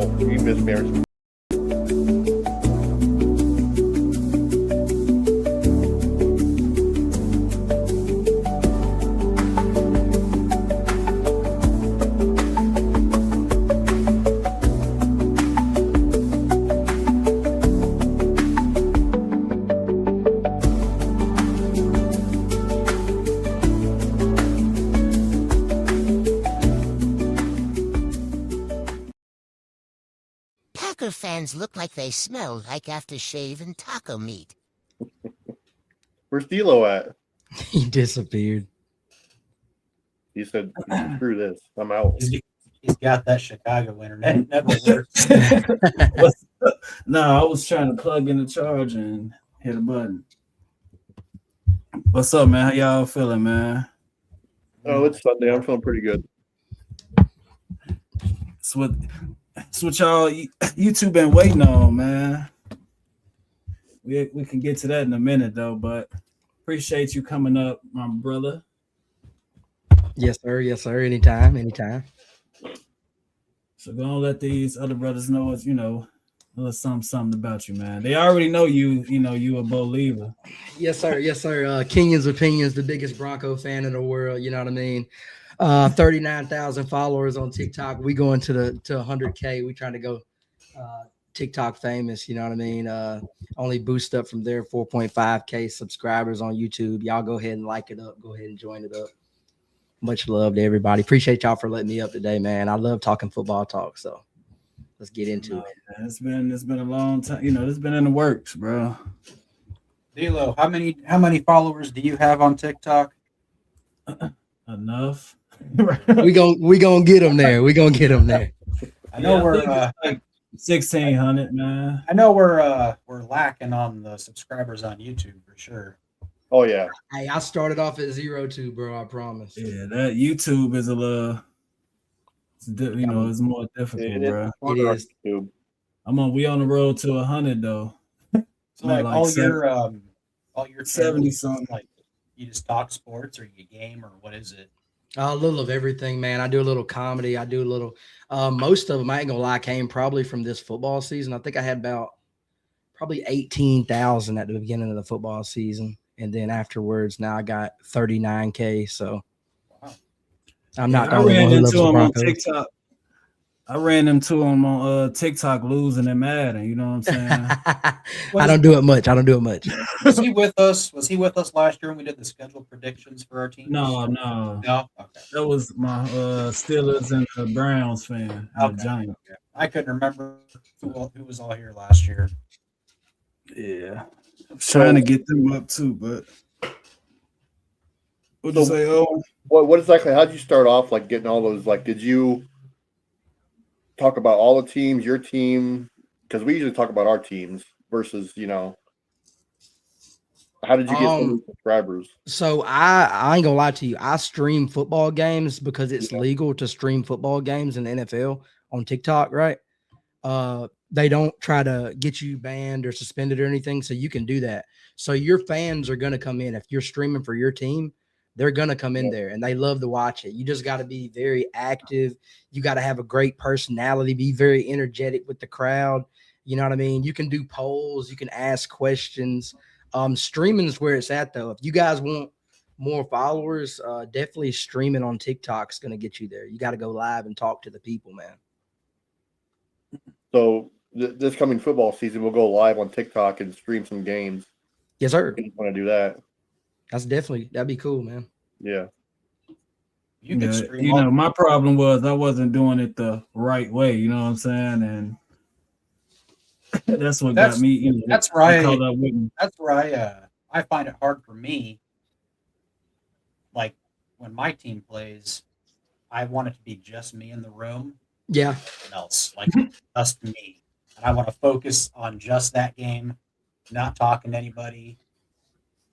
So you miss Maris. Packer fans look like they smell like aftershave and taco meat. Where's D'Lo at? He disappeared. He said, "Screw this, I'm out." He's got that Chicago internet. It never works. No, I was trying to plug in the charger and hit a button. What's up, man? How y'all feeling, man? Oh, it's Sunday. I'm feeling pretty good. It's what y'all you two been waiting on, man. We can get to that in a minute though, but appreciate you coming up, my brother. Yes, sir. Yes, sir. Anytime. So go and let these other brothers know what's, a little something about you, man. They already know you a believer. Yes, sir. Yes, sir. Kenyon's Opinions, the biggest Bronco fan in the world. You know what I mean? 39,000 followers on TikTok. We going to 100K. We trying to go TikTok famous. You know what I mean? Only boost up from there. 4.5K subscribers on YouTube. Y'all go ahead and like it up. Go ahead and join it up. Much love to everybody. Appreciate y'all for letting me up today, man. I love talking football talk. So let's get into it. Man, it's been a long time. It's been in the works, bro. D'Lo, how many followers do you have on TikTok? Enough. we gonna get them there. I know we're like 1,600, man. I know we're lacking on the subscribers on YouTube for sure. Oh yeah. Hey, I started off at 0-2, bro. I promise. Yeah, that YouTube is a little, it's more difficult, bro. It is. YouTube. We on the road to 100 though. So like all your 70 something. Like you just talk sports or you game or what is it? A little of everything, man. I do a little comedy. I do a little. Most of them, I ain't gonna lie, came probably from this football season. I think I had about probably 18,000 at the beginning of the football season, and then afterwards, now I got 39K. So wow. I'm not. I ran into him on TikTok. I ran into him on TikTok losing and Madden. You know what I'm saying? I don't do it much. Was he with us? Was he with us last year when we did the schedule predictions for our team? No. No. Okay. That was my Steelers and the Browns fan. Okay. The Giants. Okay. I couldn't remember who was all here last year. Yeah, I was trying to get them up too, but what'd you say? Oh, what exactly? How did you start off? Like getting all those? Like, did you talk about all the teams, your team? Because we usually talk about our teams versus, how did you get so many subscribers? So I ain't gonna lie to you. I stream football games because it's legal to stream football games in the NFL on TikTok, right? They don't try to get you banned or suspended or anything, so you can do that. So your fans are gonna come in if you're streaming for your team. They're gonna come in there and they love to watch it. You just got to be very active. You got to have a great personality. Be very energetic with the crowd. You know what I mean? You can do polls. You can ask questions. Streaming is where it's at, though. If you guys want more followers, definitely streaming on TikTok is going to get you there. You got to go live and talk to the people, man. So this coming football season, we'll go live on TikTok and stream some games. Yes, sir. I want to do that. That'd be cool, man. Yeah. You can stream. My problem was I wasn't doing it the right way. You know what I'm saying? And that's what got me. That's right. That's where I find it hard for me. Like when my team plays, I want it to be just me in the room. Yeah. Nothing else, like just me, and I want to focus on just that game, not talking to anybody.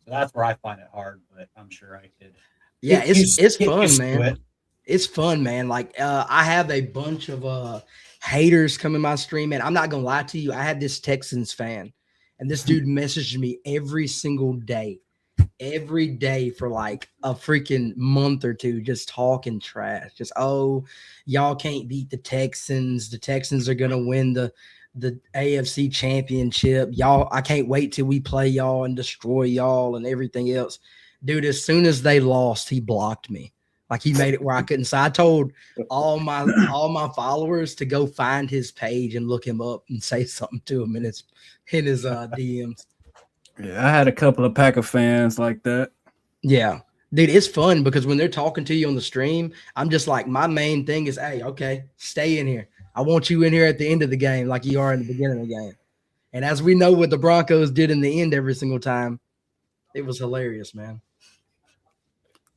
So that's where I find it hard, but I'm sure I could. Yeah, it's fun, man. It's fun, man. Like I have a bunch of haters come in my stream, and I'm not gonna lie to you. I had this Texans fan, and this dude messaged me every single day. every day for like a freaking month or two, just talking trash. Just, oh, y'all can't beat the Texans. The Texans are gonna win the AFC championship. Y'all, I can't wait till we play y'all and destroy y'all and everything else. Dude, as soon as they lost, he blocked me. Like he made it where I couldn't. So I told all my followers to go find his page and look him up and say something to him in his DMs. Yeah, I had a couple of Packer fans like that. Yeah. Dude, it's fun because when they're talking to you on the stream, I'm just like, my main thing is, hey, okay, stay in here. I want you in here at the end of the game like you are in the beginning of the game. And as we know what the Broncos did in the end every single time, it was hilarious, man.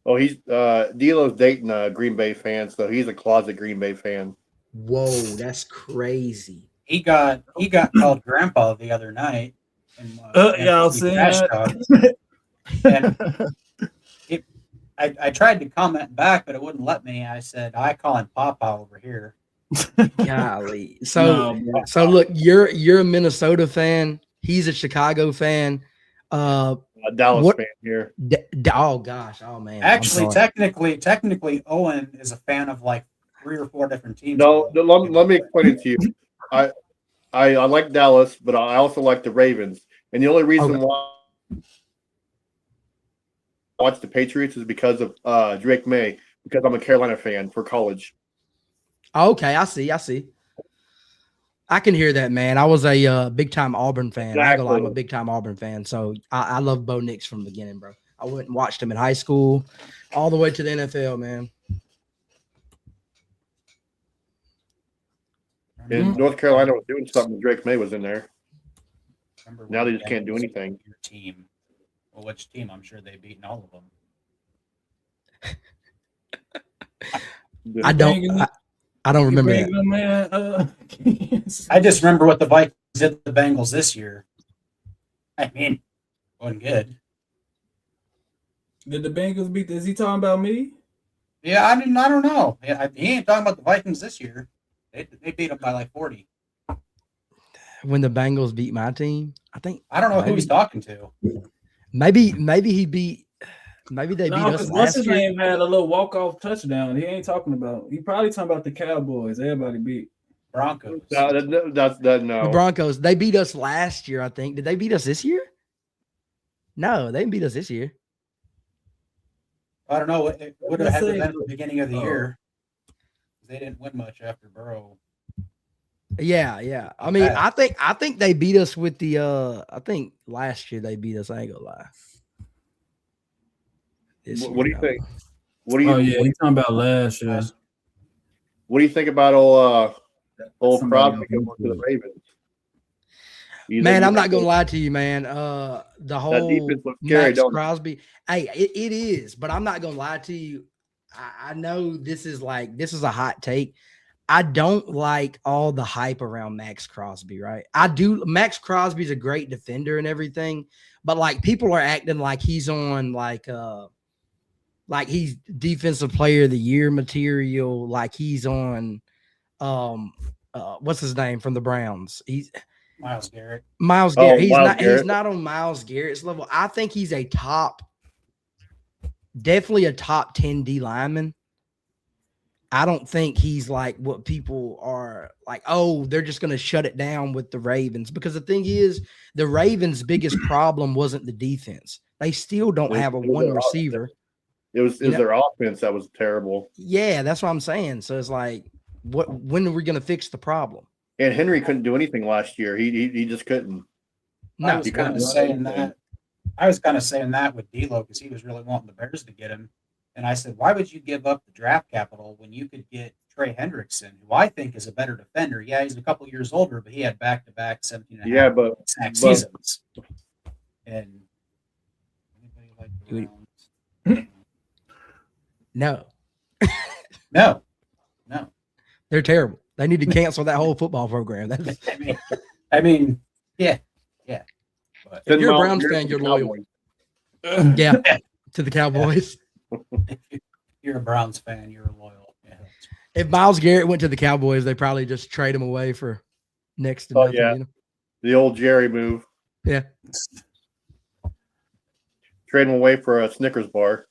Oh, he's D'Lo's dating a Green Bay fan, so he's a closet Green Bay fan. Whoa, that's crazy. He got called grandpa the other night. Y'all seen that? And I tried to comment back, but it wouldn't let me. I said, I call him Papa over here. Golly. So look, you're a Minnesota fan. He's a Chicago fan. A Dallas fan here. Oh gosh, oh man. Actually, technically, Owen is a fan of like 3 or 4 different teams. No, let me explain it to you. I like Dallas, but I also like the Ravens. And the only reason why I watch the Patriots is because of Drake May, because I'm a Carolina fan for college. Okay, I see. I can hear that, man. I was a big-time Auburn fan. Exactly. I'm a big-time Auburn fan, so I love Bo Nix from the beginning, bro. I went and watched him in high school all the way to the NFL, man. And North Carolina was doing something. Drake May was in there. Remember Now when they just can't do anything. Your team. Well, which team? I'm sure they've beaten all of them. I don't remember that. I just remember what the Vikings did to the Bengals this year. I mean, wasn't good. Did the Bengals beat? Is he talking about me? Yeah, I don't know. He ain't talking about the Vikings this year. They beat them by like 40. When the Bengals beat my team, I don't know who he's talking to. Maybe they beat us What's last his year. name had a little walk-off touchdown. He ain't talking about. He probably talking about the Cowboys. Everybody beat Broncos. No. The Broncos. They beat us last year, I think. Did they beat us this year? No, they didn't beat us this year. I don't know. It would have had to been at the beginning of the year. They didn't win much after Burrow. Yeah. I mean, I think they beat us with the I think last year they beat us. I ain't gonna lie. What do you think? He's talking about last year. What do you think about old Crosby going to the Ravens? Man, I'm not gonna lie to you, man. The whole defense looks scary, Max don't it? Crosby. Hey, it is, but I'm not gonna lie to you. I know this is a hot take. I don't like all the hype around Max Crosby, right? I do. Max Crosby's a great defender and everything, but like people are acting like he's on like he's defensive player of the year material, like he's on what's his name from the Browns? He's Myles Garrett. Myles Garrett. He's Garrett. not on Myles Garrett's level. I think he's definitely a top 10 D lineman. I don't think he's like what people are like, oh, they're just going to shut it down with the Ravens. Because the thing is, the Ravens' biggest problem wasn't the defense. They still don't have a one receiver. It was their offense that was terrible. Yeah, that's what I'm saying. So it's like, when are we going to fix the problem? And Henry couldn't do anything last year. He just couldn't. I was kind of saying that with D'Lo because he was really wanting the Bears to get him. And I said, why would you give up the draft capital when you could get Trey Hendrickson, who I think is a better defender? Yeah, he's a couple years older, but he had back-to-back 17 and a half sack seasons. And anybody like the Browns? No. No. They're terrible. They need to cancel that whole football program. I mean, yeah. But if you're a Browns fan, you're loyal. Yeah, to the Cowboys. If you're a Browns fan, you're loyal. Yeah. If Myles Garrett went to the Cowboys, they probably just trade him away for next to nothing. Yeah. You know? The old Jerry move. Yeah. trade him away for a Snickers bar.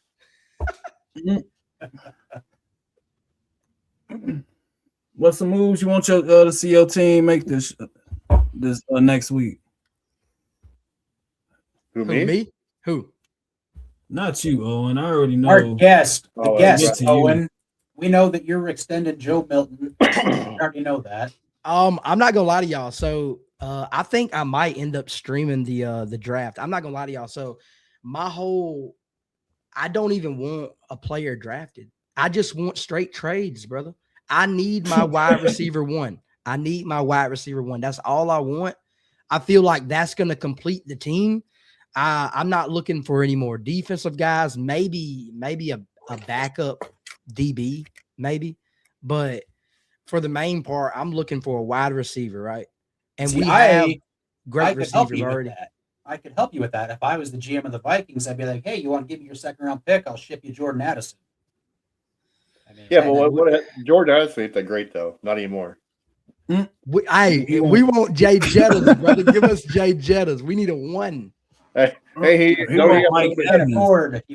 What's the moves you want your to see your team make this next week? Who, Who, me? me? Who? Not you, Owen. I already know. Our guest, the Oh, guest, get to you. Owen. We know that you're extended Joe Milton. We already know that. I'm not gonna lie to y'all. So I think I might end up streaming the draft. I'm not gonna lie to y'all. So I don't even want a player drafted. I just want straight trades, brother. I need my wide receiver one. I need my wide receiver one. That's all I want. I feel like that's gonna complete the team. I'm not looking for any more defensive guys. Maybe a backup DB, maybe, but for the main part, I'm looking for a wide receiver, right? And See, we have I great could help receivers you with already. that. I could help you with that. If I was the GM of the Vikings, I'd be like, "Hey, you want to give me your second round pick? I'll ship you Jordan Addison." I mean, Yeah, but Jordan Addison ain't that great though. Not anymore. We He want Jay Jettas, brother. Give us Jay Jettas. We need a one. Hey, He no, want he Mike you Evans.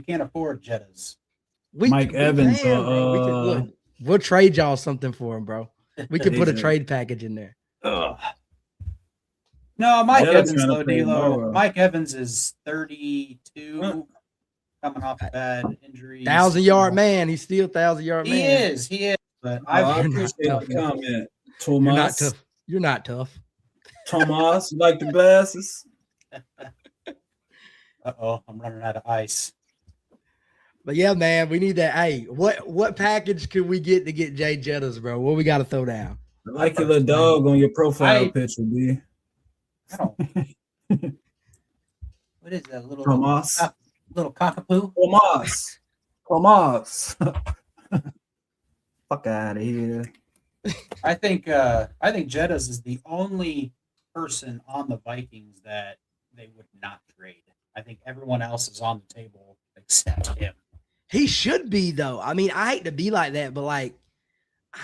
can't afford Jettas. Mike Evans, bro. We could, look, we'll trade y'all something for him, bro. We could put a He's a- trade package in there. Ugh. No, Mike Jettas Evans, trying to though, play D-Lo. Burrow. Mike Evans is 32, coming off a bad injuries. 1,000-yard man. He's still 1,000-yard He man. is. But I You're not appreciate tough, the man. comment. You're not Thomas. tough. You're not tough. Thomas, you like the glasses? I'm running out of ice. But yeah, man, we need that. Hey, what package could we get to get Jay Jettas, bro? What we got to throw down? I like your little dog on your profile picture, B. I don't. What is that little Thomas. little cockapoo? Thomas. Fuck out of here. I think Jettas is the only person on the Vikings that they would not trade. I think everyone else is on the table except him. He should be, though. I mean, I hate to be like that, but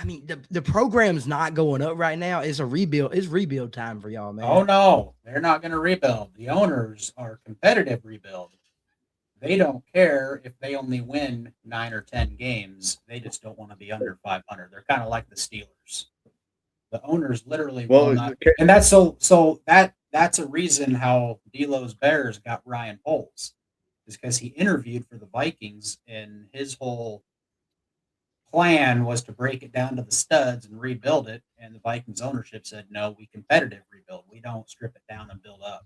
the program's not going up right now. It's a rebuild. It's rebuild time for y'all, man. Oh no, they're not going to rebuild. The owners are competitive rebuild. They don't care if they only win 9 or 10 games. They just don't want to be under 500. They're kind of like the Steelers. The owners literally will not. And that's that's a reason how D'Lo's Bears got Ryan Poles, is because he interviewed for the Vikings and his whole plan was to break it down to the studs and rebuild it. And the Vikings ownership said, no, we competitive rebuild. We don't strip it down and build up.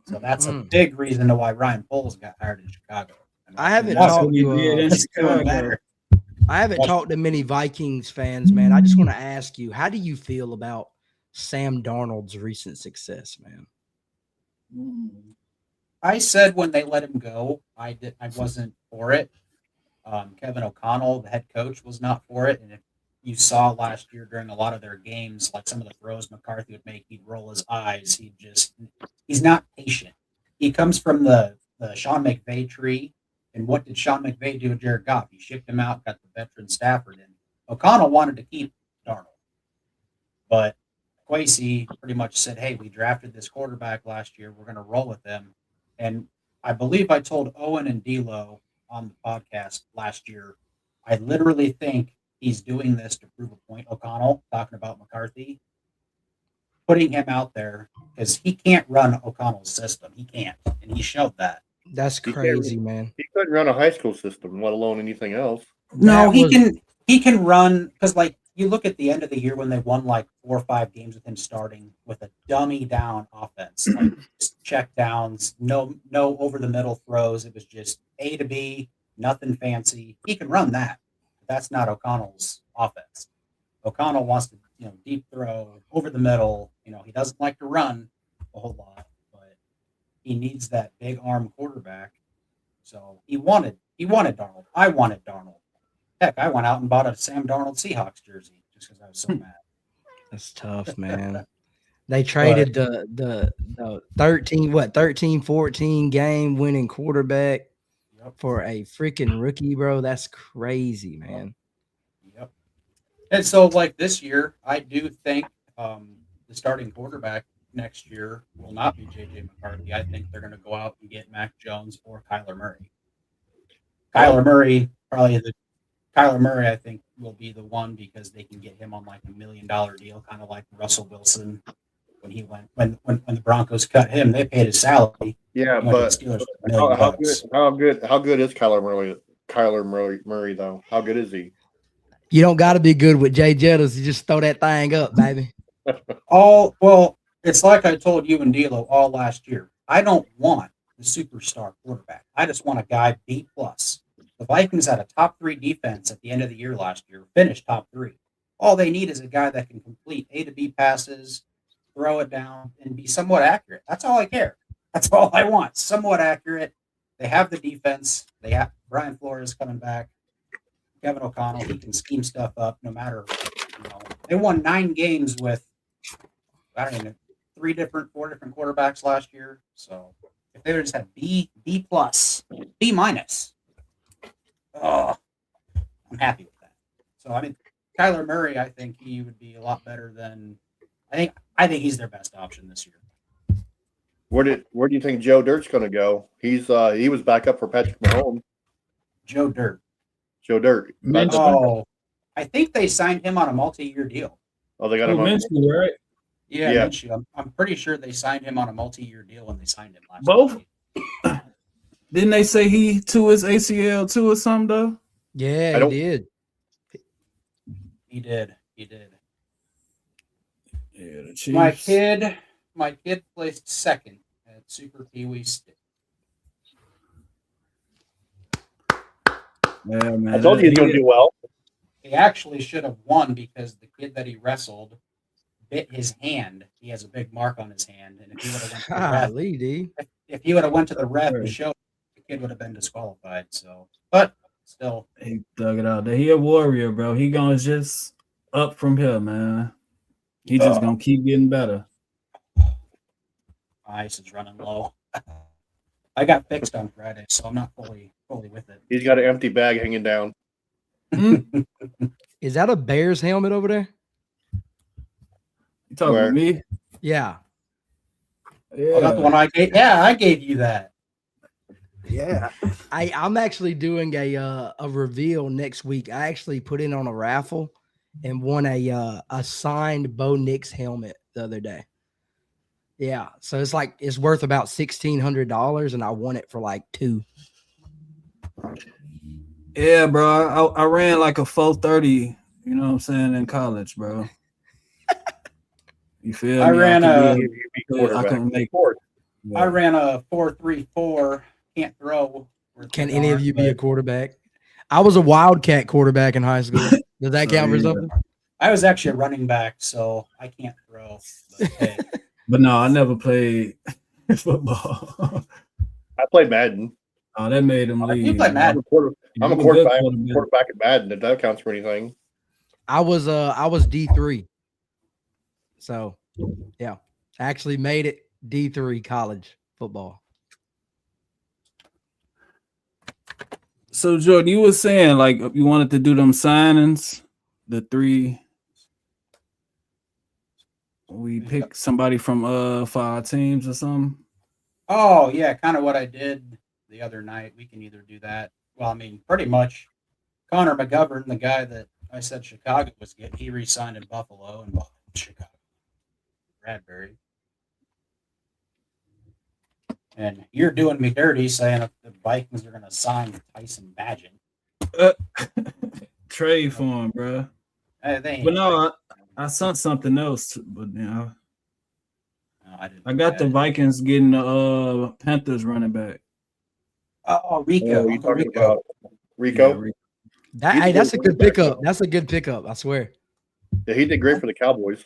So that's a big reason to why Ryan Poles got hired in Chicago. I haven't That's talked what he did in to Chicago. I haven't talked to many Vikings fans, man. I just want to ask you, how do you feel about Sam Darnold's recent success, man? I said when they let him go, I wasn't for it. Kevin O'Connell, the head coach, was not for it. And if you saw last year during a lot of their games, like some of the throws McCarthy would make, he'd roll his eyes. He's not patient. He comes from the Sean McVay tree. And what did Sean McVay do with Jared Goff? He shipped him out, got the veteran Stafford in. O'Connell wanted to keep Darnold. But Kwesi pretty much said, hey, we drafted this quarterback last year. We're going to roll with him. And I believe I told Owen and D'Lo on the podcast last year, I literally think he's doing this to prove a point. O'Connell, talking about McCarthy, putting him out there because he can't run O'Connell's system. He can't. And he showed that. That's crazy, man. He couldn't run a high school system, let alone anything else. No, he can run because like you look at the end of the year when they won like 4 or 5 games with him starting with a dummy down offense, like just check downs, no over the middle throws. It was just A to B, nothing fancy. He can run that. That's not O'Connell's offense. O'Connell wants to, deep throw over the middle. He doesn't like to run a whole lot, but he needs that big arm quarterback. So he wanted Darnold. I wanted Darnold. Heck, I went out and bought a Sam Darnold Seahawks jersey just because I was so mad. That's tough, man. They traded the 13-14 game winning quarterback for a freaking rookie, bro. That's crazy, man. Yep. And so like this year, I do think the starting quarterback next year will not be J.J. McCarthy. I think they're going to go out and get Mac Jones or Kyler Murray. Kyler Murray, I think, will be the one because they can get him on like $1 million deal, kind of like Russell Wilson when he went when the Broncos cut him. They paid his salary. Yeah, He went to but the Steelers for $1 million how good is Kyler Murray though? How good is he? You don't got to be good with Jay Jettas. You just throw that thing up, baby. Well, it's like I told you and D'Lo all last year. I don't want the superstar quarterback. I just want a guy B plus. The Vikings had a top 3 defense at the end of the year last year, finished top 3. All they need is a guy that can complete A to B passes, throw it down, and be somewhat accurate. That's all I care. That's all I want. Somewhat accurate. They have the defense. They have Brian Flores coming back. Kevin O'Connell, he can scheme stuff up no matter, They won 9 games with, I don't even know, 4 different quarterbacks last year. So if they would just had B plus, B minus, I'm happy with that. So I mean, Kyler Murray, I think he would be a lot better than I think he's their best option this year. Where do you think Joe Dirt's going to go? He was back up for Patrick Mahomes. Joe Dirt. Joe Dirt. Oh, I think they signed him on a multi-year deal. Oh, they got him on. Minshew, right? Yeah. Minshew. I'm pretty sure they signed him on a multi-year deal when they signed him last Both? year. Didn't they say he to his ACL too or something though? Yeah, he did. He did. Yeah, the Chiefs. My kid placed second at Super Pee Wee State. Yeah, man. I told you he's going to do well. He actually should have won because the kid that he wrestled bit his hand. He has a big mark on his hand, and if he would have went to the ref, if he would have went to the ref and showed, the kid would have been disqualified. So, but still, he dug it out. He a warrior, bro. He gonna just up from here, man. He just gonna keep getting better. Ice is running low. I got fixed on Friday, so I'm not fully with it. He's got an empty bag hanging down. Is that a Bears helmet over there? You talking to me? Yeah. Oh, that's the one I gave. Yeah, I gave you that. Yeah. I'm actually doing a reveal next week. I actually put in on a raffle and won a signed Bo Nix helmet the other day. Yeah. So it's worth about $1,600 and I won it for like $2. Yeah, bro. I ran like a 430, you know what I'm saying, in college, bro. You feel me? I can make court. I ran a 4.34. Can't throw. Can any of you be a quarterback? I was a Wildcat quarterback in high school. Does that count for something? I was actually a running back, so I can't throw. But, hey. But no, I never played football. I played Madden. Oh, that made him leave. You play Madden. I'm a quarterback at Madden. If that counts for anything. I was D3. So, yeah, I actually made it D3 college football. So, Jordan, you were saying like you wanted to do them signings, the 3. We pick somebody from for our teams or something. Oh yeah, kind of what I did the other night. We can either do that. Well, I mean, pretty much. Connor McGovern, the guy that I said Chicago was getting, he re-signed in Buffalo and Chicago. Bradbury. And you're doing me dirty saying that the Vikings are going to sign Tyson Bagent. Trade for him, bro. But no, I sent something else, but no, I got the Vikings getting the Panthers running back. Oh, Rico. You talking about Rico? Yeah, that's a good pickup. That's a good pickup, I swear. Yeah, he did great for the Cowboys.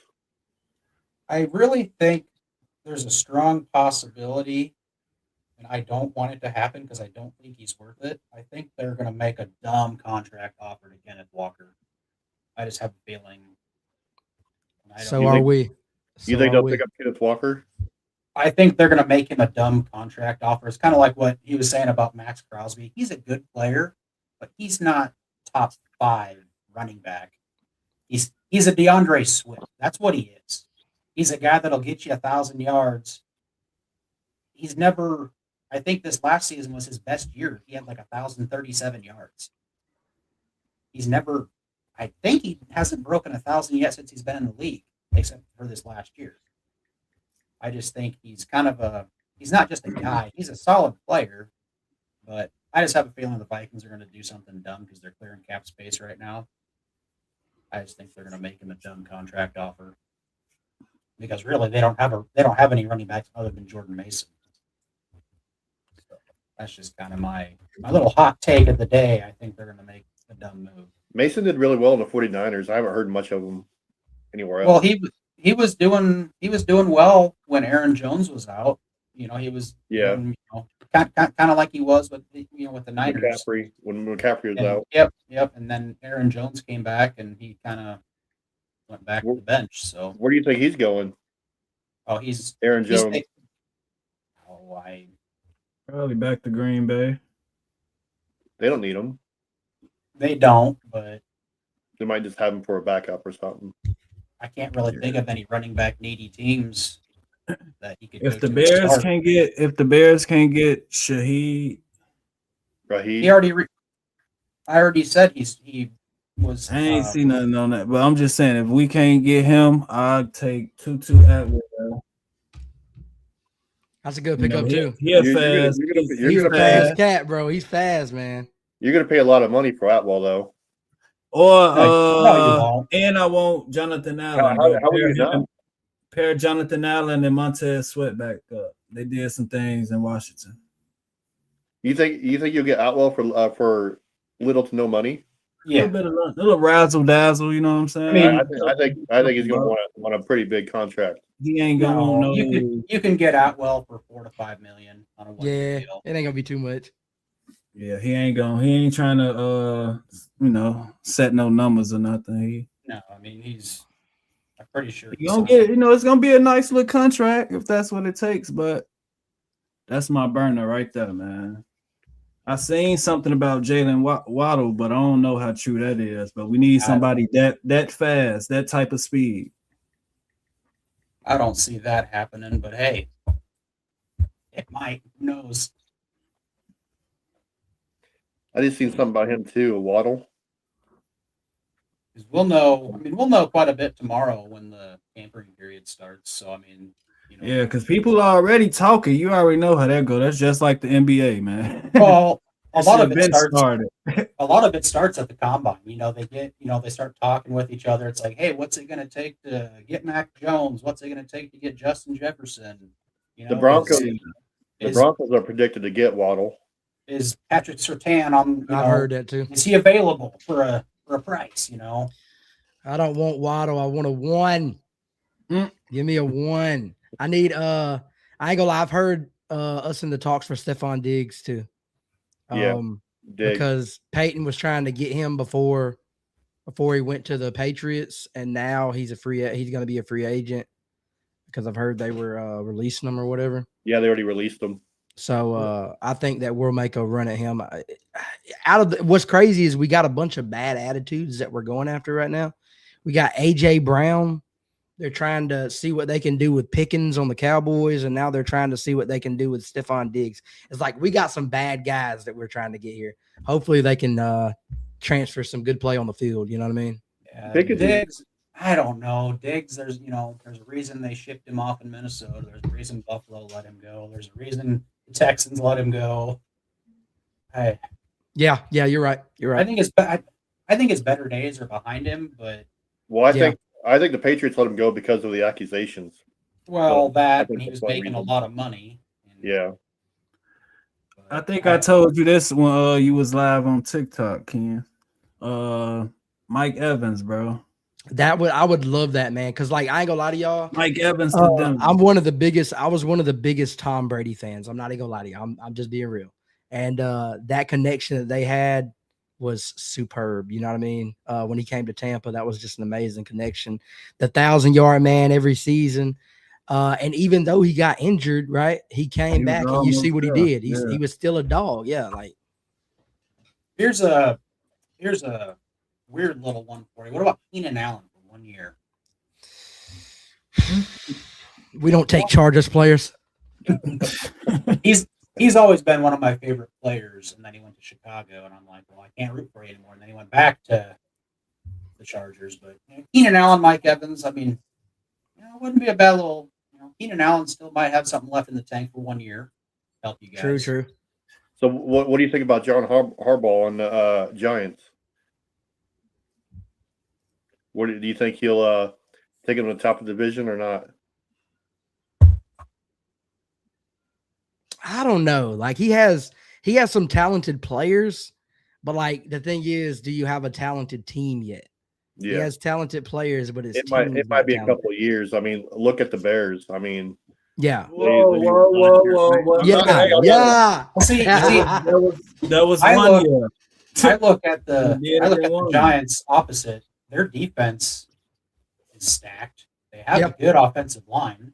I really think there's a strong possibility, and I don't want it to happen because I don't think he's worth it. I think they're going to make a dumb contract offer to Kenneth Walker. I just have a feeling. So are we. You think they'll pick up Kenneth Walker? I think they're going to make him a dumb contract offer. It's kind of like what he was saying about Max Crosby. He's a good player, but he's not top 5 running back. He's a DeAndre Swift. That's what he is. He's a guy that'll get you 1,000 yards. He's never. I think this last season was his best year. He had like 1,037 yards. He's never. I think he hasn't broken 1,000 yet since he's been in the league, except for this last year. I just think he's kind of a. He's not just a guy. He's a solid player, but I just have a feeling the Vikings are going to do something dumb because they're clearing cap space right now. I just think they're going to make him a dumb contract offer because really they don't have any running backs other than Jordan Mason. So that's just kind of my little hot take of the day. I think they're going to make a dumb move. Mason did really well in the 49ers. I haven't heard much of him anywhere else. Well, he was doing well when Aaron Jones was out. He was doing, kind of like he was with the Niners. When McCaffrey was out. Yep. And then Aaron Jones came back and he kind of went back to the bench. So where do you think he's going? Oh, he's Aaron Jones. Probably back to Green Bay. They don't need him. They don't, but they might just have him for a backup or something. I can't really think of any running back needy teams that he could. If the Bears can't get Shaheed, Raheed. I already said he was. I ain't seen nothing on that, but I'm just saying if we can't get him, I'll take Tutu Atwell. That's a good pickup too. He's fast. He's a fast cat, bro. He's fast, man. You're gonna pay a lot of money for Atwell, though. Or and I want Jonathan Allen. How would you know? Pair Jonathan Allen and Montez Sweat back up. They did some things in Washington. You think you'll get Atwell for little to no money? Yeah, a little razzle dazzle. You know what I'm saying? I think he's gonna want a pretty big contract. He ain't gonna want no. You can get Atwell for $4 to $5 million on a one-year deal. It ain't gonna be too much. Yeah, he ain't trying to set no numbers or nothing. No, I mean I'm pretty sure he's gonna get it's gonna be a nice little contract if that's what it takes, but that's my burner right there, man. I seen something about Jalen Waddle, but I don't know how true that is. But we need somebody that fast, that type of speed. I don't see that happening, but hey, it might. Who knows? I just seen something about him too, Waddle. Because we'll know quite a bit tomorrow when the tampering period starts. So I mean, yeah, because people are already talking. You already know how that goes. That's just like the NBA, man. Well, a lot of it starts at the combine. They start talking with each other. It's like, hey, what's it going to take to get Mac Jones? What's it going to take to get Justin Jefferson? The Broncos are predicted to get Waddle. Is Patrick Surtain on? I've heard that too. Is he available for a price? I don't want Waddle. I want a 1. Give me a 1. I need I ain't gonna lie. I've heard us in the talks for Stephon Diggs too. Because Peyton was trying to get him before he went to the Patriots, and now he's going to be a free agent because I've heard they were releasing him or whatever. Yeah, they already released him. So I think that we'll make a run at him. What's crazy is we got a bunch of bad attitudes that we're going after right now. We got AJ Brown. They're trying to see what they can do with Pickens on the Cowboys, and now they're trying to see what they can do with Stephon Diggs. It's like we got some bad guys that we're trying to get here. Hopefully they can transfer some good play on the field. You know what I mean? Yeah, Diggs, I don't know. Diggs, there's a reason they shipped him off in Minnesota. There's a reason Buffalo let him go. There's a reason the Texans let him go. Yeah, you're right. I think his better days are behind him, but I think the Patriots let him go because of the accusations. Well, and he was making a lot of money. Yeah. I think I told you this when you was live on TikTok, Ken. Mike Evans, bro. I would love that, man. Because I ain't gonna lie to y'all. Mike Evans. I was one of the biggest Tom Brady fans. I'm not even gonna lie to you. I'm just being real. And that connection that they had was superb. You know what I mean? When he came to Tampa, that was just an amazing connection. The 1,000-yard man every season. And even though he got injured, right, he came back and you see what he did. He was still a dog. Yeah. Here's a weird little one for you. What about Keenan Allen for 1 year? We don't take Chargers players. He's always been one of my favorite players, and then he went to Chicago, and I'm like, well, I can't root for you anymore. And then he went back to the Chargers, but Keenan Allen, Mike Evans, I mean, it wouldn't be a bad little. Keenan Allen still might have something left in the tank for 1 year. Help you guys. True. So what do you think about John Harbaugh and the Giants? What do you think he'll take him to the top of the division or not? I don't know. Like he has some talented players, but like the thing is, do you have a talented team yet? Yeah, He has talented players, but his it might team's be not a talented. couple of years. I mean, look at the Bears. I mean, Yeah. Whoa. Yeah. Yeah. See, That was I 1 look- year. I look at the Yeah, they won. Giants opposite. Their defense is stacked. They have Yep. a good offensive line.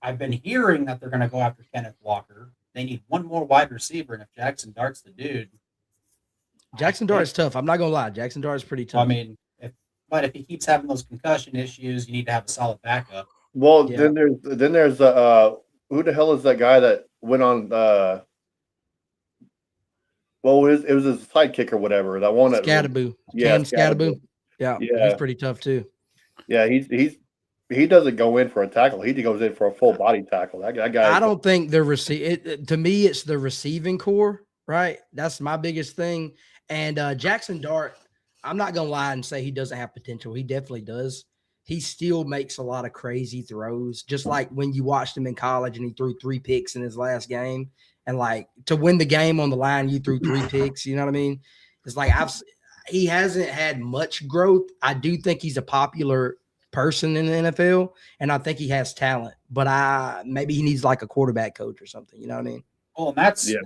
I've been hearing that they're going to go after Kenneth Walker. They need one more wide receiver, and if Jackson Dart's the dude, Jackson Dart is tough. I'm not gonna lie. Jackson Dart is pretty tough. I mean, if he keeps having those concussion issues, you need to have a solid backup. well, Yeah. then there's who the hell is that guy that went on? Well, it was his sidekick or whatever that one. Scatterboo. Yeah, Cam Scatterboo. Yeah, Yeah. he's pretty tough too. Yeah, he doesn't go in for a tackle. He goes in for a full body tackle. That guy. I don't think the to me it's the receiving core, right? That's my biggest thing. And Jackson Dart, I'm not gonna lie and say he doesn't have potential. He definitely does. He still makes a lot of crazy throws, just like when you watched him in college and he threw 3 picks in his last game. And like to win the game on the line, you threw 3 picks. You know what I mean? It's like he hasn't had much growth. I do think he's a popular person in the NFL, and I think he has talent. But maybe he needs like a quarterback coach or something. You know what I mean? Well, and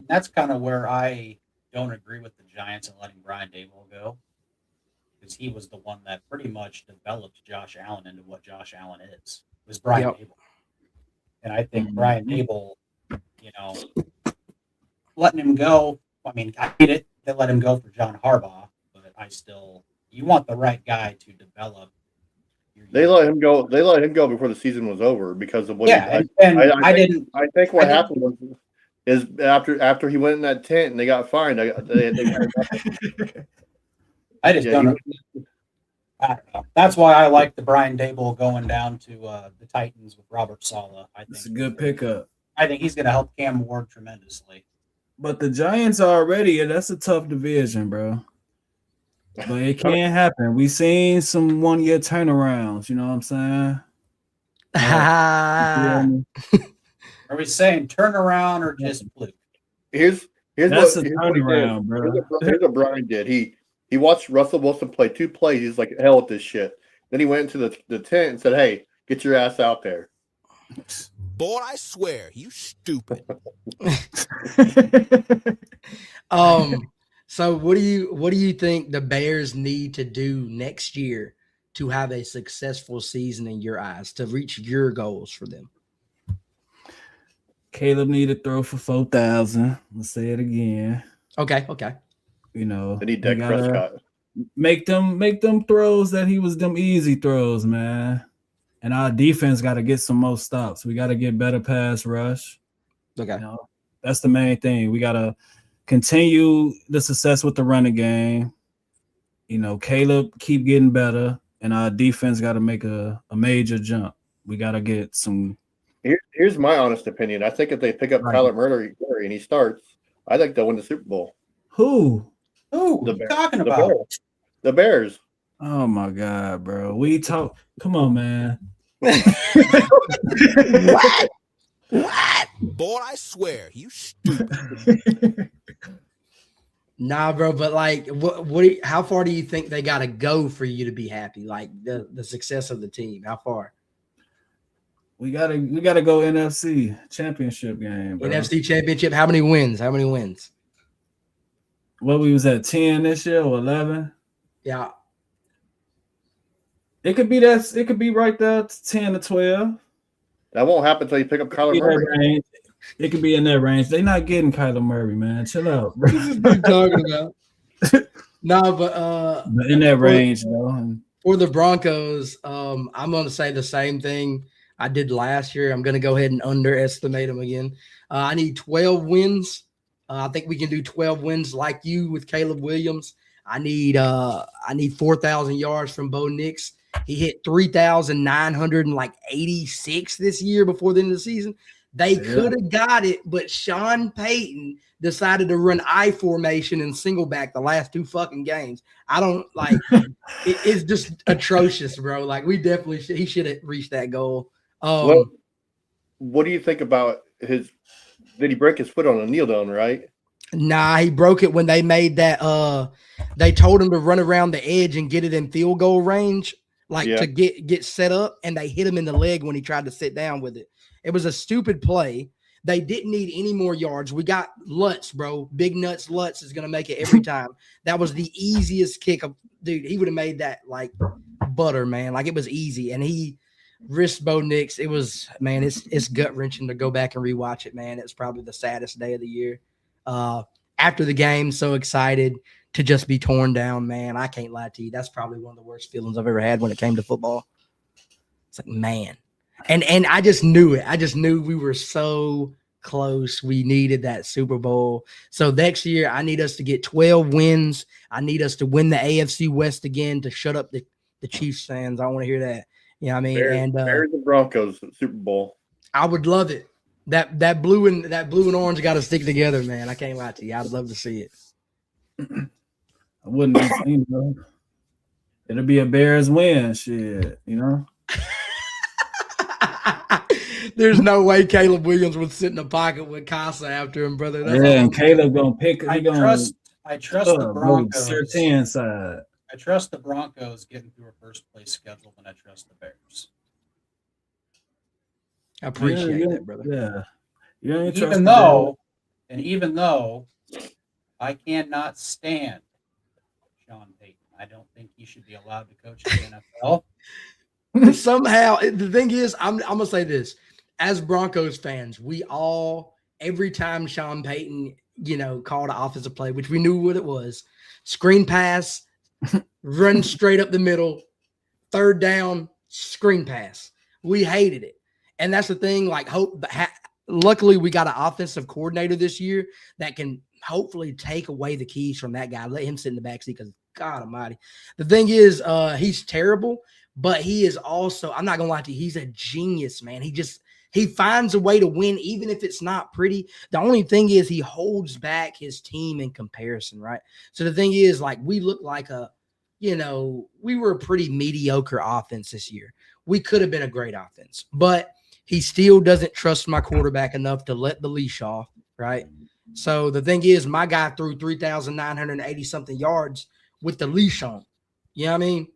that's kind of where I don't agree with the Giants and letting Brian Daboll go, because he was the one that pretty much developed Josh Allen into what Josh Allen is. It was Brian Yep. Daboll, and I think Brian Daboll, letting him go. I mean, I get it. They let him go for John Harbaugh, but you want the right guy to develop. They let him go. They let him go before the season was over because of what. Yeah, he, and I think, didn't. I think what I didn't- happened was after he went in that tent and they got fined. I just don't know. I don't know. That's why I like the Brian Daboll going down to the Titans with Robert Saleh. I It's a think good pickup. I think he's going to help Cam Ward tremendously. But the Giants already, that's a tough division, bro. But it can't happen. We seen some 1 year turnarounds, you know what I'm saying? Ah. Are we saying turnaround or just fluke? here's That's what, a here's what he did. turnaround, bro. Here's what Brian did. He watched Russell Wilson play 2 plays. He's like, hell with this shit. Then he went into the tent and said, "Hey, get your ass out there." Boy, I swear, you stupid. So what do you think the Bears need to do next year to have a successful season in your eyes, to reach your goals for them? Caleb need to throw for 4,000. Let's say it again. Okay. You know, They need they Dak gotta Prescott. make them throws that he was them easy throws, man. And our defense got to get some more stops. We got to get better pass rush. Okay. You know, that's the main thing. We got to continue the success with the running game. You know, Caleb keep getting better, and our defense got to make a major jump. We got to get some. Here's my honest opinion. I think if they pick up Right. Kyler Murray and he starts, I think they'll win the Super Bowl. Who? Who The are you Bears. talking The about? Bears. The Bears. Oh my God, bro. We talk. Come on, man. What? Boy, I swear, you stupid. Nah, bro. But like, how far do you think they got to go for you to be happy? Like the success of the team. How far? We gotta go NFC championship game, bro. NFC Championship. How many wins? What we was at 10 this year or 11? Yeah. It could be that. It could be right there, 10 to 12. That won't happen until you pick up Kyler Be that Murray. range. It could be in that range. They're not getting Kyler Murray, man. Chill out, bro. What are you talking about? No, but But in that range, though. And For the Broncos, I'm going to say the same thing I did last year. I'm going to go ahead and underestimate them again. I need 12 wins. I think we can do 12 wins like you with Caleb Williams. I need 4,000 yards from Bo Nix. He hit 3,986 this year before the end of the season. They could have got it, but Sean Payton decided to run I formation and single back the last 2 fucking games. I don't like it's just atrocious, bro. Like we definitely he should have reached that goal. What do you think about his? Did he break his foot on a kneel down? Right? Nah, he broke it when they made that. They told him to run around the edge and get it in field goal range, to get set up, and they hit him in the leg when he tried to sit down with it. It was a stupid play. They didn't need any more yards. We got Lutz, bro. Big Nuts Lutz is going to make it every time. That was the easiest kick. Dude, he would have made that like butter, man. Like it was easy. And he risked Bo Nix. It was, man, it's gut-wrenching to go back and rewatch it, man. It's probably the saddest day of the year. After the game, so excited to just be torn down, man. I can't lie to you. That's probably one of the worst feelings I've ever had when it came to football. It's like, man. And I just knew it. I just knew we were so close. We needed that Super Bowl. So next year, I need us to get 12 wins. I need us to win the AFC West again to shut up the Chiefs fans. I want to hear that. You know what I mean? Bears and Broncos Super Bowl. I would love it. That blue and orange got to stick together, man. I can't lie to you. I'd love to see it. I wouldn't be, it'll be a Bears win, shit, There's no way Caleb Williams would sit in the pocket with Casa after him, brother. And Caleb gonna pick. I trust the Broncos. Side. I trust the Broncos getting through a first place schedule than I trust the Bears. I appreciate that, brother. Yeah. Even though I cannot stand Sean Payton, I don't think he should be allowed to coach the NFL. Somehow, the thing is, I'm gonna say this: as Broncos fans, we all every time Sean Payton, called an offensive play, which we knew what it was, screen pass, run straight up the middle, third down, screen pass. We hated it, and that's the thing. Like, luckily, we got an offensive coordinator this year that can hopefully take away the keys from that guy, let him sit in the backseat. Because God Almighty, the thing is, he's terrible. But he is also, I'm not going to lie to you, he's a genius, man. He finds a way to win, even if it's not pretty. The only thing is he holds back his team in comparison, right? So the thing is, like, we look like we were a pretty mediocre offense this year. We could have been a great offense, but he still doesn't trust my quarterback enough to let the leash off, right? So the thing is, my guy threw 3,980-something yards with the leash on. You know what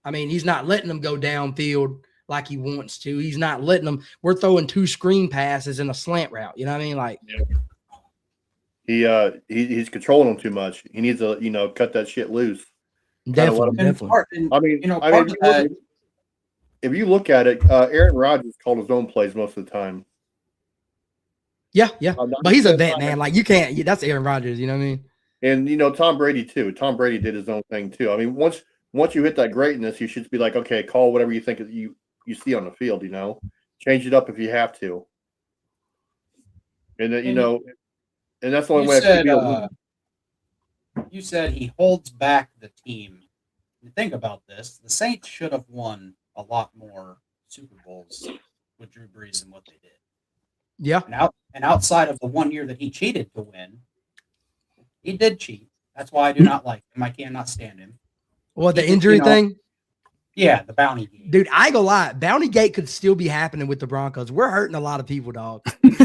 I mean? He's not letting them go downfield like he wants to. He's not letting them. We're throwing 2 screen passes in a slant route. You know what I mean? Like, he's controlling them too much. He needs to, cut that shit loose. Definitely. If you look at it, Aaron Rodgers called his own plays most of the time. Yeah. But he's a vet, man. Like, you can't. That's Aaron Rodgers. You know what I mean? And Tom Brady too. Tom Brady did his own thing too. Once you hit that greatness, you should be like, okay, call whatever you think you see on the field, change it up if you have to. And then, and that's the only way. You said he holds back the team. You think about this, the Saints should have won a lot more Super Bowls with Drew Brees than what they did. Yeah. And outside of the 1 year that he cheated to win, he did cheat. That's why I do not like him. I cannot stand him. Well, the injury thing? Yeah, the Bounty Gate. Dude, I ain't gonna lie. Bounty Gate could still be happening with the Broncos. We're hurting a lot of people, dog. It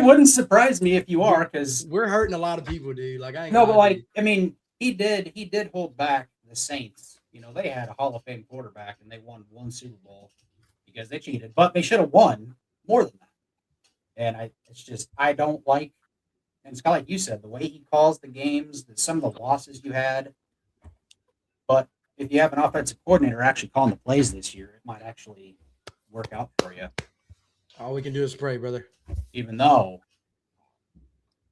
wouldn't surprise me if you are, because we're hurting a lot of people, dude. Like, I ain't he did hold back the Saints. They had a Hall of Fame quarterback and they won 1 Super Bowl because they cheated, but they should have won more than that. And I don't like. And it's kind of like you said, the way he calls the games, some of the losses you had. But if you have an offensive coordinator actually calling the plays this year, it might actually work out for you. All we can do is pray, brother. Even though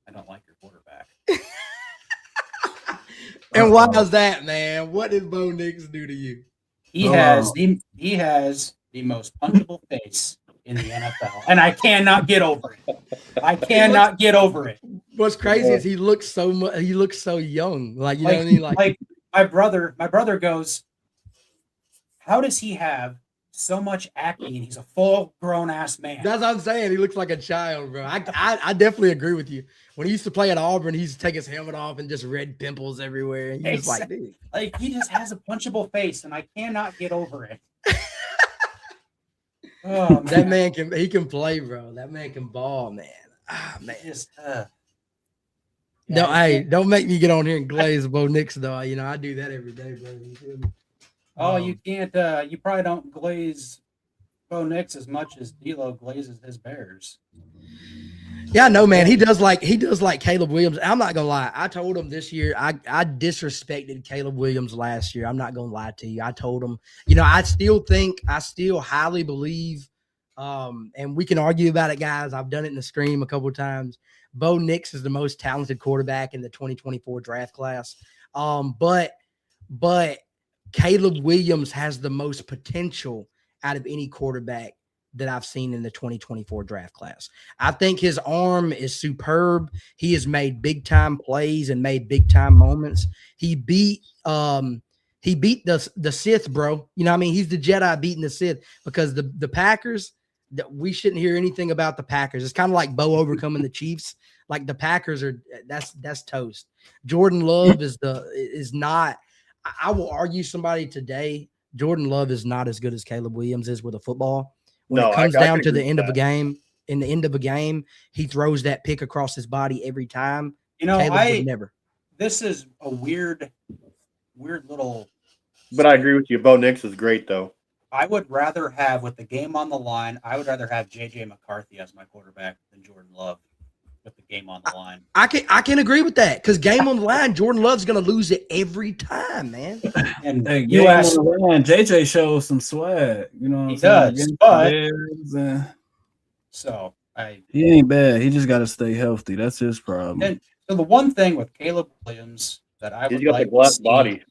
I don't like your quarterback. And why Uh-oh. is that, man? What did Bo Nix do to you? He Oh. has the most punchable face in the NFL, and I cannot get over it. I cannot get over it. What's crazy is he looks so much. He looks so young. Like you know what I mean? Like my brother goes, how does he have so much acne and he's a full grown ass man? That's what I'm saying. He looks like a child, bro. I definitely agree with you. When he used to play at Auburn, he used to take his helmet off and just red pimples everywhere. And he was like, dude. Like he just has a punchable face, and I cannot get over it. Oh, That man can play, bro. That man can ball, man. Ah, man. Just, No, yeah, hey, don't make me get on here and glaze Bo Nix, though. You know, I do that every day, bro. You feel me? Oh, you can't. You probably don't glaze Bo Nix as much as D'Lo glazes his Bears. Yeah, no, man. He does like Caleb Williams. I'm not gonna lie. I told him this year. I disrespected Caleb Williams last year. I'm not gonna lie to you. I told him, you know, I still highly believe, and we can argue about it, guys. I've done it in the stream a couple of times. Bo Nix is the most talented quarterback in the 2024 draft class. But Caleb Williams has the most potential out of any quarterback that I've seen in the 2024 draft class. I think his arm is superb. He has made big time plays and made big time moments. He beat the Sith, bro. You know what I mean? He's the Jedi beating the Sith, because the Packers, we shouldn't hear anything about the Packers. It's kind of like Bo overcoming the Chiefs. Like the Packers are that's toast. Jordan Love is not. I will argue somebody today. Jordan Love is not as good as Caleb Williams is with a football. When it comes down to the end of a game, in the end of a game, he throws that pick across his body every time. You know, Caleb would never. This is a weird little. But I agree with you. Bo Nix is great, though. I would rather have, with the game on the line, I would rather have JJ McCarthy as my quarterback than Jordan Love with the game on the line. I can agree with that, because game on the line, Jordan Love's going to lose it every time, man. And Hey, you asked, JJ shows some swag. You know what He I'm saying? does, Against but- the Bears, so he ain't bad. He just got to stay healthy. That's his problem. And so the one thing with Caleb Williams that I would He's got like the glass to see, body.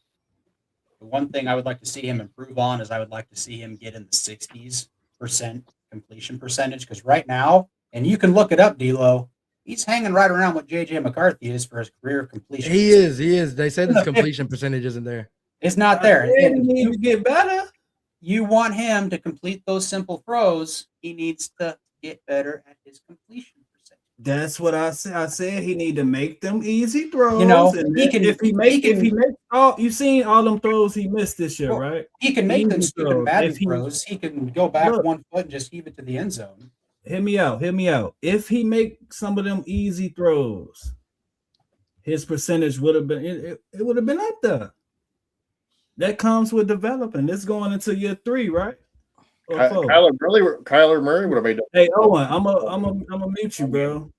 the one thing I would like to see him improve on is I would like to see him get in the 60% completion percentage, because right now, and you can look it up, D'Lo, he's hanging right around what JJ McCarthy is for his career completion. He is. They said his completion percentage isn't there. It's not there. He And needs to get better. you want him to complete those simple throws, he needs to get better at his completion percentage. That's what I said. I said he need to make them easy throws. You know, and he can- if he makes all, you seen all them throws he missed this year, Well, right? He can make them Easy stupid throws. Madden If he- throws. He can go back Look. 1 foot and just heave it to the end zone. Hear me out. If he make some of them easy throws, his percentage would have been it would have been up there. That comes with developing. This going into year 3, right? Or 4? Kyler Murray would have made that. Hey Owen, I'm a mute you, bro.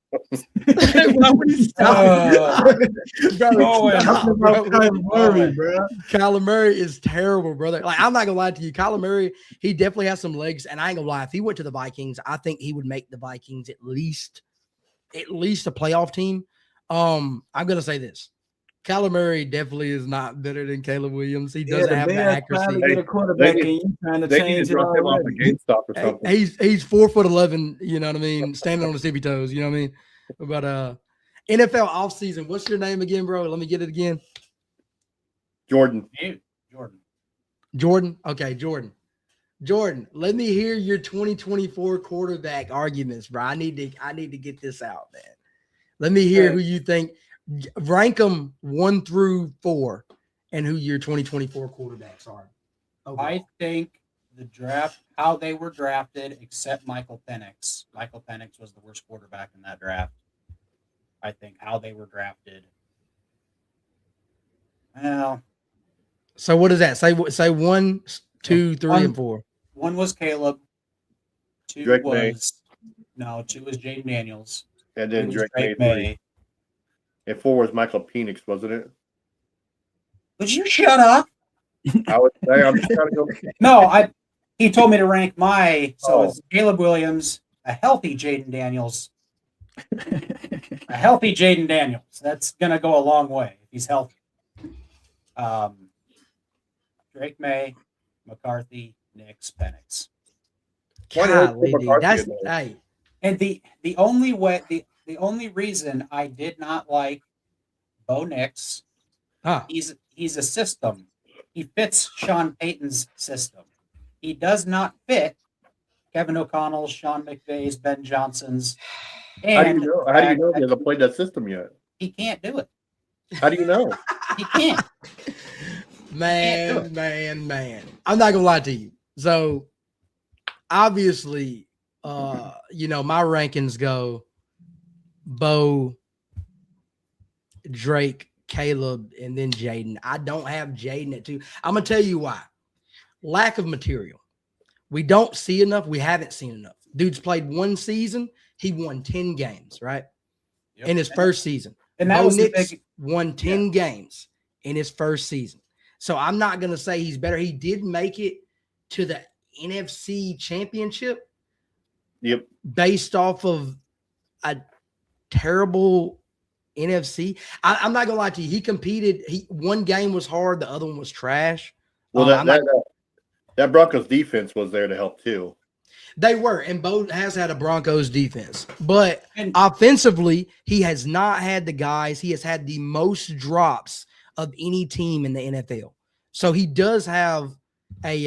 Why would he stop? Owen. Stop, bro. Kyler Murray, bro. Kyler Murray is terrible, brother. Like, I'm not gonna lie to you. Kyler Murray, he definitely has some legs, and I ain't gonna lie. If he went to the Vikings, I think he would make the Vikings at least a playoff team. I'm gonna say this. Kyler Murray definitely is not better than Caleb Williams. He doesn't have the Trying accuracy. to get a quarterback, They and you trying to They need change to it drop him off already. at GameStop or something. He's 4'11", you know what I mean, standing on his tippy toes, you know what I mean. But NFL offseason, what's your name again, bro? Let me get it again. Jordan. Jordan. Okay, Jordan. Let me hear your 2024 quarterback arguments, bro. I need to get this out, man. Let me hear who you think. Rank them 1 through 4, and who your 2024 quarterbacks are. Okay. I think the draft, how they were drafted, except Michael Penix. Michael Penix was the worst quarterback in that draft. I think how they were drafted. Well, So what is that? Say 1, 2, 3, and 4. 1 was Caleb. 2 Drake was May. no. 2 was Jaden Daniels. And 3 then was Drake May. And 4 was Michael Penix, wasn't it? Would you shut up? I would say I'm just trying to go. No, he told me to rank my. So Oh. it's Caleb Williams, a healthy Jaden Daniels, a healthy Jaden Daniels. That's gonna go a long way if he's healthy. Drake May, McCarthy, Nix, Penix. Why the hell did Golly, dude, McCarthy that's in there? hey. And the only reason I did not like Bo Nix, Huh. he's a system. He fits Sean Payton's system. He does not fit Kevin O'Connell's, Sean McVay's, Ben Johnson's. How do you And know? the How do you fact know that he hasn't played that system yet? he can't do it. How do you know? He can't. Man. I'm not gonna lie to you. So obviously, my rankings go Bo, Drake, Caleb, and then Jaden. I don't have Jaden at 2. I'm gonna tell you why. Lack of material. We don't see enough. We haven't seen enough. Dude's played 1 season. He won 10 games, right? Yep. In his first season. And that Bo was the Nix big. won 10 games in his first season. So I'm not going to say he's better. He did make it to the NFC Championship Yep. based off of a terrible NFC. I'm not going to lie to you. He competed. One game was hard. The other one was trash. Well, I'm not- that Broncos defense was there to help too. They were, and Bo has had a Broncos defense, but And- offensively, he has not had the guys. He has had the most drops of any team in the NFL. So he does have a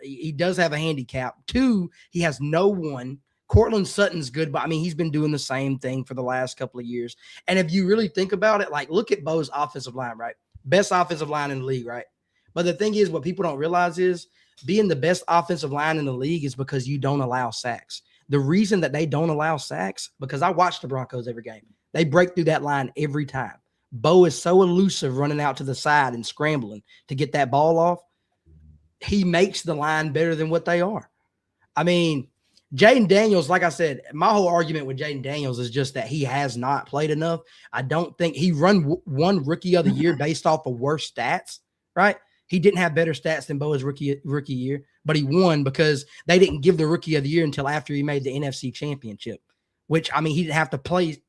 handicap. 2, he has no one. Cortland Sutton's good, but I mean, he's been doing the same thing for the last couple of years. And if you really think about it, like look at Bo's offensive line, right? Best offensive line in the league, right? But the thing is, what people don't realize is being the best offensive line in the league is because you don't allow sacks. The reason that they don't allow sacks, because I watch the Broncos every game. They break through that line every time. Bo is so elusive running out to the side and scrambling to get that ball off. He makes the line better than what they are. I mean, Jaden Daniels, like I said, my whole argument with Jaden Daniels is just that he has not played enough. I don't think he won rookie of the year based off of worse stats, right? He didn't have better stats than Bo's rookie year, but he won because they didn't give the rookie of the year until after he made the NFC Championship, which, I mean, he didn't have to play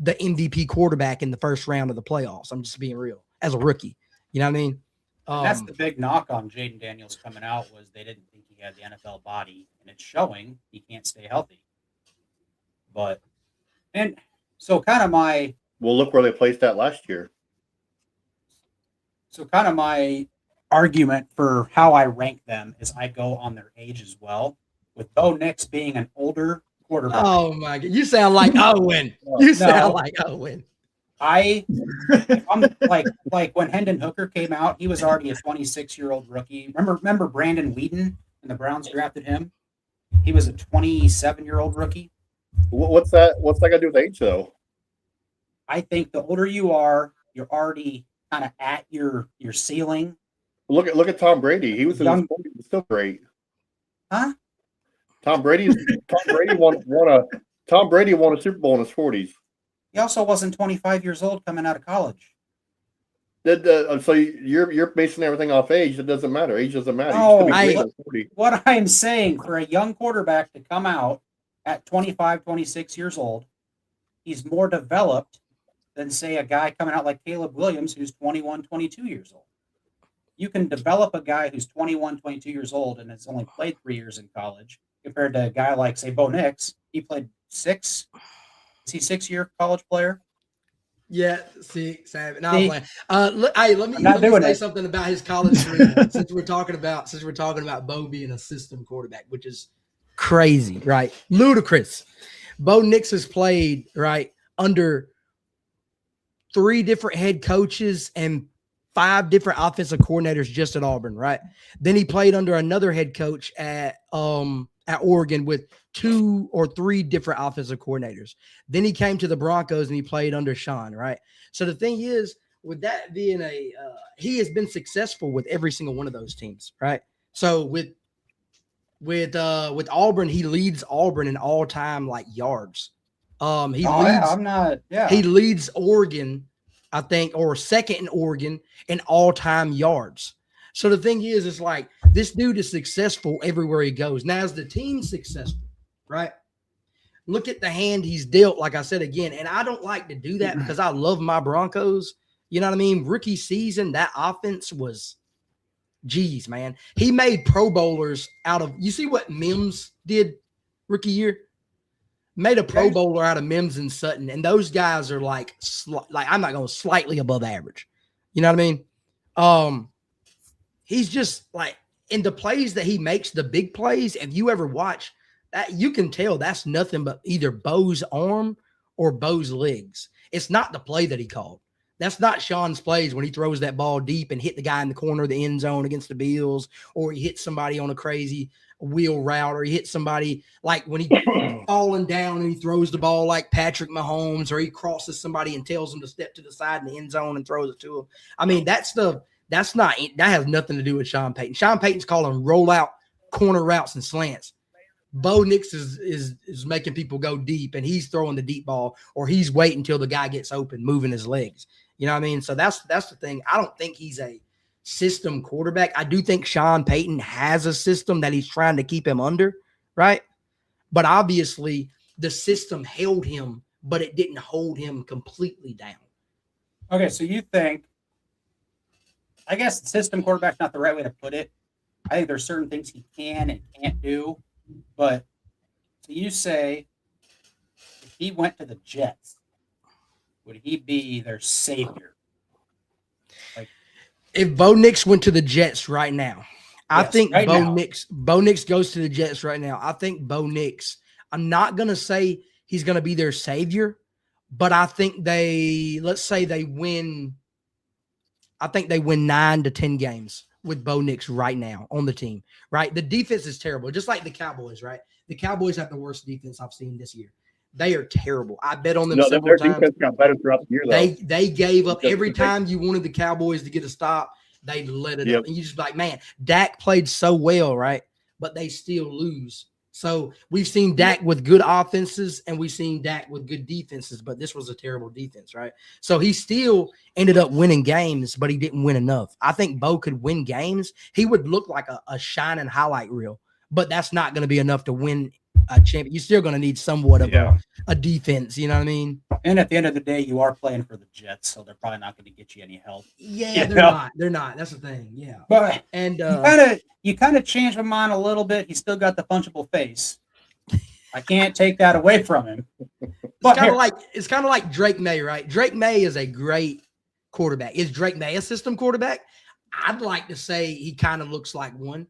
the MVP quarterback in the first round of the playoffs. I'm just being real as a rookie. You know what I mean? That's the big knock on Jaden Daniels coming out was they didn't think he had the NFL body, and it's showing he can't stay healthy. But and so kind of my Well, look where they placed that last year. my argument for how I rank them is I go on their age as well. With Bo Nix being an older quarterback. Oh my God. You sound like Owen. You sound like Owen. If I'm like when Hendon Hooker came out, he was already a 26-year-old rookie. Remember Brandon Whedon when the Browns drafted him? He was a 27-year-old rookie. What's that got to do with age though? I think the older you are, you're already kind of at your ceiling. Look at Tom Brady. He was in his 40s, but still great. Huh? Tom Brady won a Super Bowl in his 40s. He also wasn't 25 years old coming out of college. So you're basing everything off age. It doesn't matter. Age doesn't matter. No, You still be great at 40. What I'm saying, for a young quarterback to come out at 25, 26 years old, he's more developed than, say, a guy coming out like Caleb Williams who's 21, 22 years old. You can develop a guy who's 21, 22 years old and has only played 3 years in college compared to a guy like, say, Bo Nix. He played 6. Is he 6-year college player? Yeah, 6, 7. No, See? I'm playing. Hey, let me say something about his college career. since we're talking about Bo being a system quarterback, which is crazy, right? Ludicrous. Bo Nix has played right under 3 different head coaches and 5 different offensive coordinators just at Auburn, right? Then he played under another head coach at Oregon with 2 or 3 different offensive coordinators. Then he came to the Broncos and he played under Sean, right? So the thing is, with that being he has been successful with every single one of those teams, right? So with Auburn, he leads Auburn in all-time like yards. He leads Oregon, I think, or second in Oregon in all-time yards. So the thing is, it's like this dude is successful everywhere he goes. Now, is the team successful, right? Look at the hand he's dealt, like I said again, and I don't like to do that because I love my Broncos. You know what I mean? Rookie season, that offense was, geez, man. He made Pro Bowlers out of, you see what Mims did rookie year? Made a Pro Bowler out of Mims and Sutton, and those guys are like I'm not going slightly above average. You know what I mean? He's just like in the plays that he makes, the big plays. If you ever watch that, you can tell that's nothing but either Bo's arm or Bo's legs. It's not the play that he called. That's not Sean's plays when he throws that ball deep and hit the guy in the corner of the end zone against the Bills, or he hits somebody on a crazy wheel route, or he hits somebody like when he falling down and he throws the ball like Patrick Mahomes, or he crosses somebody and tells them to step to the side in the end zone and throws it to him. I mean, that has nothing to do with Sean Payton. Sean Payton's calling rollout corner routes and slants. Bo Nix is making people go deep, and he's throwing the deep ball, or he's waiting until the guy gets open, moving his legs. You know what I mean? So that's the thing. I don't think he's a system quarterback. I do think Sean Payton has a system that he's trying to keep him under, right? But obviously the system held him, but it didn't hold him completely down. Okay, so you think, I guess system quarterback's not the right way to put it. I think there's certain things he can and can't do. But so you say if he went to the Jets, would he be their savior? Like, if Bo Nix went to the Jets right now, I think right Bo Nix goes to the Jets right now. I think Bo Nix, I'm not going to say he's going to be their savior, but I think let's say they win 9 to 10 games with Bo Nix right now on the team, right? The defense is terrible, just like the Cowboys, right? The Cowboys have the worst defense I've seen this year. They are terrible. I bet on them several their times. defense got better throughout the year, though. They gave up every time you wanted the Cowboys to get a stop. They let it up. And you just like, man, Dak played so well, right? But they still lose. So we've seen Dak with good offenses, and we've seen Dak with good defenses, but this was a terrible defense, right? So he still ended up winning games, but he didn't win enough. I think Bo could win games. He would look like a shining highlight reel, but that's not going to be enough to win a champion. You're still going to need somewhat of a defense, you know what I mean? and at the end of the day, you are playing for the Jets, so they're probably not going to get you any help. Yeah, they're not. They're not. That's the thing. Yeah. But And you kind of changed my mind a little bit. He's still got the punchable face. I can't take that away from him. But it's kind of like Drake May, right? Drake May is a great quarterback. Is Drake May a system quarterback? I'd like to say he kind of looks like one.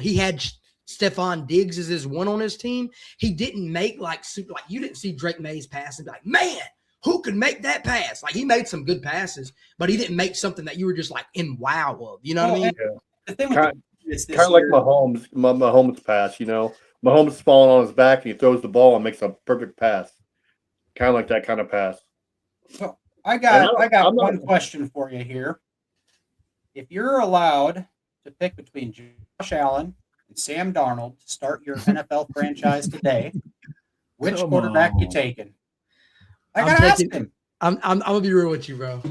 He had Stephon Diggs as his one on his team. He didn't make you didn't see Drake May's pass and be like, man, who could make that pass? Like, he made some good passes, but he didn't make something that you were just like in wow of. You know what I mean? Yeah. The thing with Kind of like Mahomes pass, you know. Mahomes is falling on his back and he throws the ball and makes a perfect pass. Kind of like that kind of pass. So I got one question for you here. If you're allowed to pick between Josh Allen and Sam Darnold to start your NFL franchise today, which quarterback you taking? I gotta ask him. I'm gonna be real with you, bro.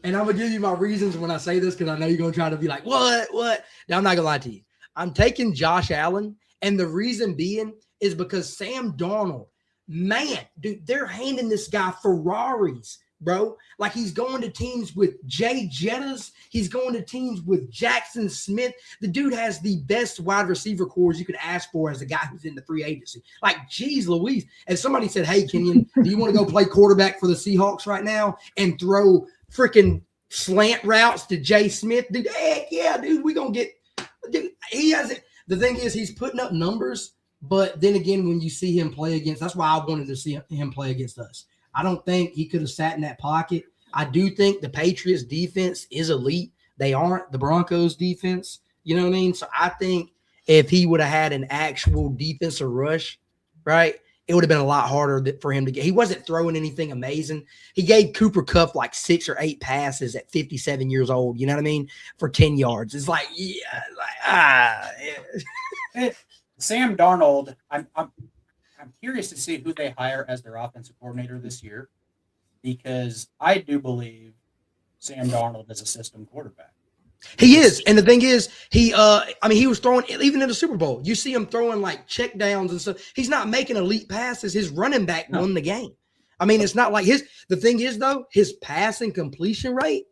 And I'm gonna give you my reasons when I say this, because I know you're gonna try to be like, what? Now, I'm not gonna lie to you. I'm taking Josh Allen, and the reason being is because Sam Darnold, man, dude, they're handing this guy Ferraris, bro. Like, he's going to teams with Jay Jettas. He's going to teams with Jackson Smith. The dude has the best wide receiver cores you could ask for as a guy who's in the free agency. Like, geez Louise. And somebody said, hey, Kenyon, do you want to go play quarterback for the Seahawks right now and throw freaking slant routes to Jay Smith? Dude, heck yeah, dude, we going to get – dude, he has it. The thing is, he's putting up numbers, but then again, when you see him play against – that's why I wanted to see him play against us. I don't think he could have sat in that pocket. I do think the Patriots defense is elite. They aren't the Broncos defense. You know what I mean? So I think if he would have had an actual defensive rush, right, it would have been a lot harder for him to get. He wasn't throwing anything amazing. He gave Cooper Kupp like 6 or 8 passes at 57 years old. You know what I mean? For 10 yards. It's like, yeah. Sam Darnold, I'm curious to see who they hire as their offensive coordinator this year, because I do believe Sam Darnold is a system quarterback. He is. And the thing is, he was throwing, even in the Super Bowl, you see him throwing like check downs and stuff. He's not making elite passes. His running back won the game. I mean, it's not like the thing is though, his passing completion rate,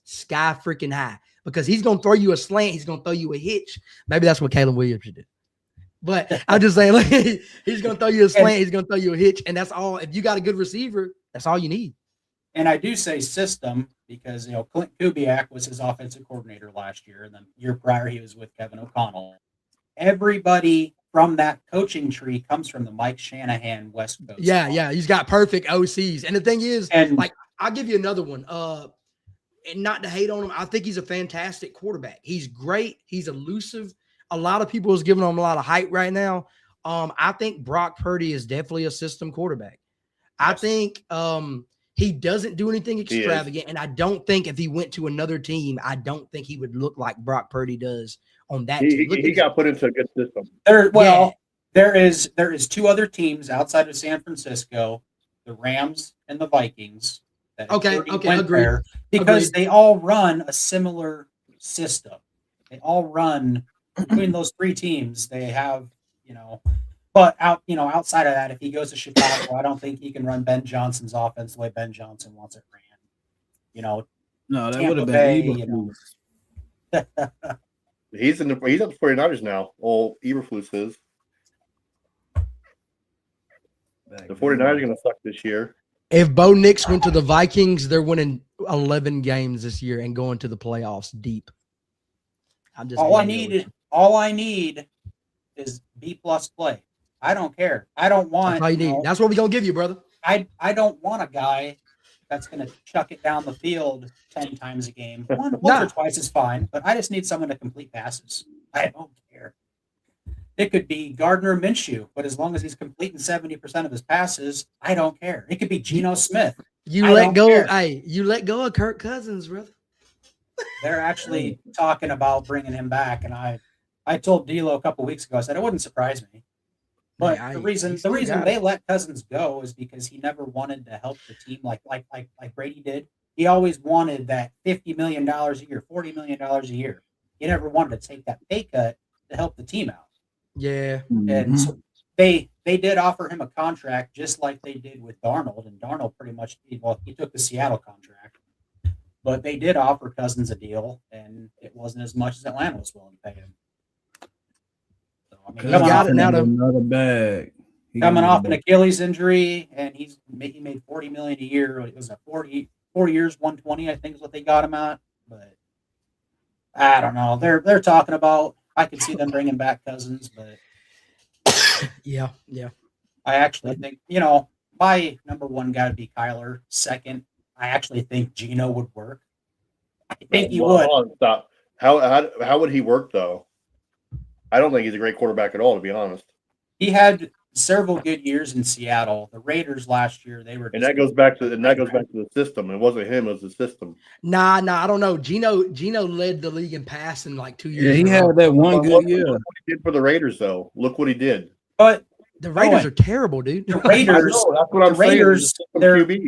sky freaking high because he's going to throw you a slant. He's going to throw you a hitch. Maybe that's what Caleb Williams should do. But I'm just saying, like, he's going to throw you a slant. He's going to throw you a hitch. And that's all. If you got a good receiver, that's all you need. And I do say system because, Clint Kubiak was his offensive coordinator last year. And then the year prior, he was with Kevin O'Connell. Everybody from that coaching tree comes from the Mike Shanahan West Coast. Yeah. He's got perfect OCs. And the thing is, like, I'll give you another one. And not to hate on him, I think he's a fantastic quarterback. He's great. He's elusive. A lot of people is giving him a lot of hype right now. I think Brock Purdy is definitely a system quarterback. Yes. I think he doesn't do anything extravagant, and I don't think if he went to another team, I don't think he would look like Brock Purdy does on that team. He got put into a good system. There is two other teams outside of San Francisco, the Rams and the Vikings. Okay, agree. Because they all run a similar system. They all run between those three teams. They have, but outside of that, if he goes to Chicago, I don't think he can run Ben Johnson's offense the way Ben Johnson wants it ran. No, that Tampa would have Bay, been He's at the 49ers now. Old Eberflus is. The 49ers are going to suck this year. If Bo Nix went to the Vikings, they're winning 11 games this year and going to the playoffs deep. All I need is B+ play. I don't care. I don't want. That's all you need. That's what we're gonna give you, brother. I don't want a guy that's gonna chuck it down the field 10 times a game. Once or twice is fine, but I just need someone to complete passes. I don't care. It could be Gardner Minshew, but as long as he's completing 70% of his passes, I don't care. It could be Geno Smith. You let go of Kirk Cousins, brother. They're actually talking about bringing him back, and I told D'Lo a couple weeks ago. I said it wouldn't surprise me. But the reason they let Cousins go is because he never wanted to help the team like Brady did. He always wanted that $50 million a year, $40 million a year. He never wanted to take that pay cut to help the team out. Yeah. And so they did offer him a contract just like they did with Darnold, and Darnold pretty much he took the Seattle contract. But they did offer Cousins a deal, and it wasn't as much as Atlanta was willing to pay him. So, I mean, another bag. Coming off an Achilles injury, and he made $40 million a year. It was 4 years, 120, I think is what they got him at. But I don't know. They're talking about. I could see them bringing back Cousins, but yeah. I actually think my number one got to be Kyler. Second, I actually think Geno would work. I think he would. Stop. How would he work though? I don't think he's a great quarterback at all, to be honest. He had several good years in Seattle. The Raiders last year, they were. And that goes back to the system. It wasn't him; it was the system. Nah, I don't know. Geno led the league in passing like 2 years. Yeah, he had that one good year. Look what he did for the Raiders, though. Look what he did. But the Raiders are terrible, dude. The Raiders. That's what I'm saying.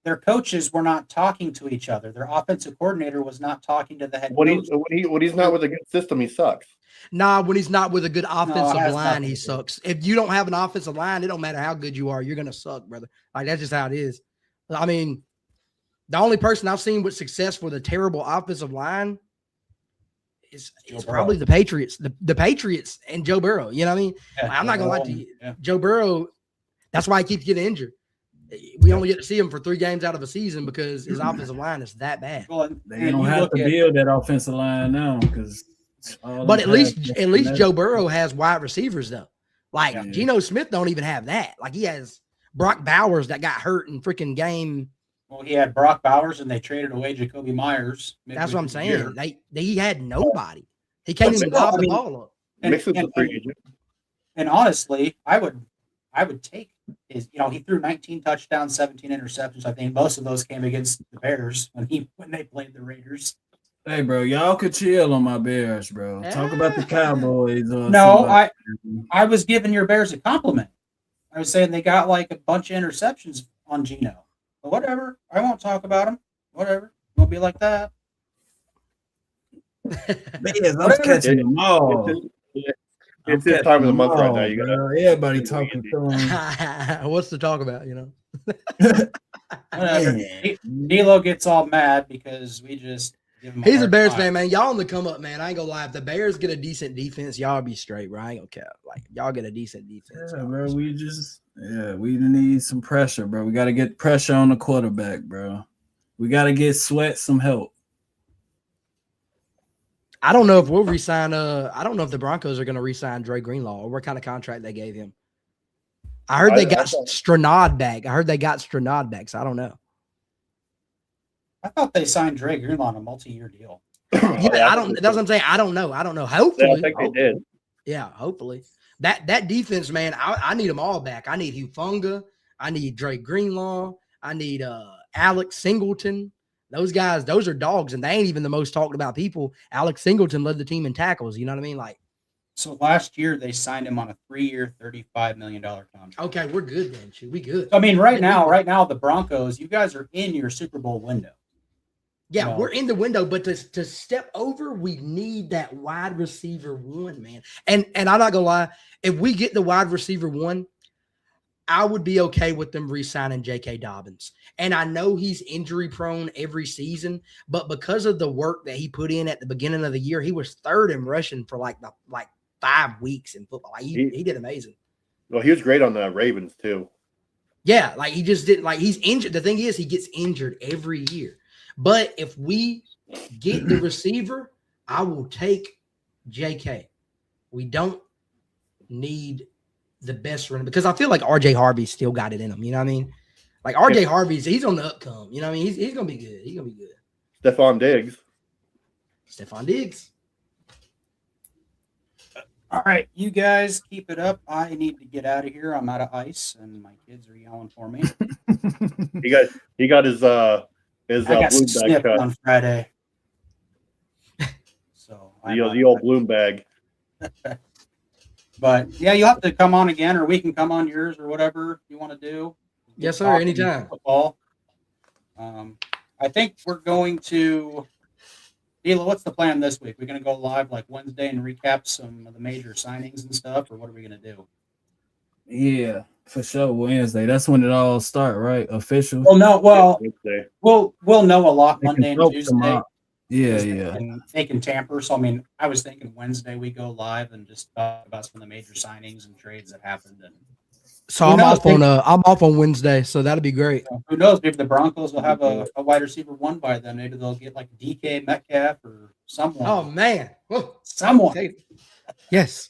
Their coaches were not talking to each other. Their offensive coordinator was not talking to the head coach. When he's not with a good system, he sucks. Nah, when he's not with a good offensive line, he sucks. If you don't have an offensive line, it don't matter how good you are, you're gonna suck, brother. Like that's just how it is. I mean, the only person I've seen with success with a terrible offensive line is probably the Patriots. The Patriots and Joe Burrow. You know what I mean? Yeah, I'm not gonna lie to you. Yeah. Joe Burrow, that's why he keeps getting injured. We only get to see him for 3 games out of a season because his offensive line is that bad. Well, they don't have to build that offensive line now because. But at least Joe Burrow has wide receivers though. Like Geno Smith don't even have that. Like he has Brock Bowers that got hurt in freaking game. Well, he had Brock Bowers and they traded away Jacoby Myers. That's what I'm saying. He had nobody. He can't even lob the ball up. And honestly, I would take his. He threw 19 touchdowns, 17 interceptions. I think most of those came against the Bears when they played the Raiders. Hey, bro, y'all could chill on my Bears, bro. Talk about the Cowboys. No, I was giving your Bears a compliment. I was saying they got like a bunch of interceptions on Geno. But whatever. I won't talk about them. Whatever. Won't be like that. Bears, I'm catching them all. It's this time of the month right now. You bro. gotta Everybody take it talking easy. to him. What's to talk about? You know. Whatever. Man. D'Lo gets all mad because we just give him. He's a hard Bears time. fan, man. Y'all on the come up, man. I ain't gonna lie. If the Bears get a decent defense, y'all be straight, bro. I ain't gonna cap. Like y'all get a decent defense. Yeah, y'all bro. be We need some pressure, bro. We got to get pressure on the quarterback, bro. We got to get Sweat some help. I don't know if we'll resign. I don't know if the Broncos are going to resign Dre Greenlaw or what kind of contract they gave him. I heard they got Stranad back. So I don't know. I thought they signed Dre Greenlaw on a multi-year deal. Yeah, I don't. That's what I'm saying. I don't know. Yeah, Hopefully, I think they did. Yeah, hopefully. That defense, man. I need them all back. I need Hufunga. I need Dre Greenlaw. I need Alex Singleton. Those guys, those are dogs, and they ain't even the most talked about people. Alex Singleton led the team in tackles. You know what I mean? Like, So last year they signed him on a 3-year, $35 million contract. okay, we're good then. Shoot, we good. I mean, right now, the Broncos, you guys are in your Super Bowl window. Yeah, No. we're in the window, but to step over, we need that wide receiver one, man. And I'm not gonna lie, if we get the wide receiver one, I would be okay with them re-signing J.K. Dobbins. And I know he's injury prone every season, but because of the work that he put in at the beginning of the year, he was third in rushing for like 5 weeks in football. Like he did amazing. Well, he was great on the Ravens too. Yeah, like he just didn't, like, he's injured. The thing is, he gets injured every year. But if we get the receiver, I will take JK. We don't need the best runner because I feel like RJ Harvey's still got it in him. You know what I mean? Like RJ Harvey's, he's on the upcome. You know what I mean? He's gonna be good. He's gonna be good. Stephon Diggs. Stephon Diggs. All right, you guys keep it up. I need to get out of here. I'm out of ice, and my kids are yelling for me. He got his I got bloom bag snipped cut. on Friday. So The old bloom bag. But yeah, you'll have to come on again, or we can come on yours, or whatever you want to do. Yes, sir. Talking Anytime. Football. I think we're going to. Dila, what's the plan this week? We're going to go live like Wednesday and recap some of the major signings and stuff, or what are we going to do? Yeah, for sure. Wednesday. That's when it all start, right? Official. Well, no. Well, Wednesday. we'll know a lot They can Monday and help Tuesday. tomorrow. Yeah, because yeah. They can tamper. So I mean, I was thinking Wednesday we go live and just talk about some of the major signings and trades that happened. And So Who I'm knows? off on Wednesday, so that'll be great. who knows? Maybe the Broncos will have a wide receiver one by then. Maybe they'll get like DK Metcalf or someone. Oh man. Whoa. Someone. Yes.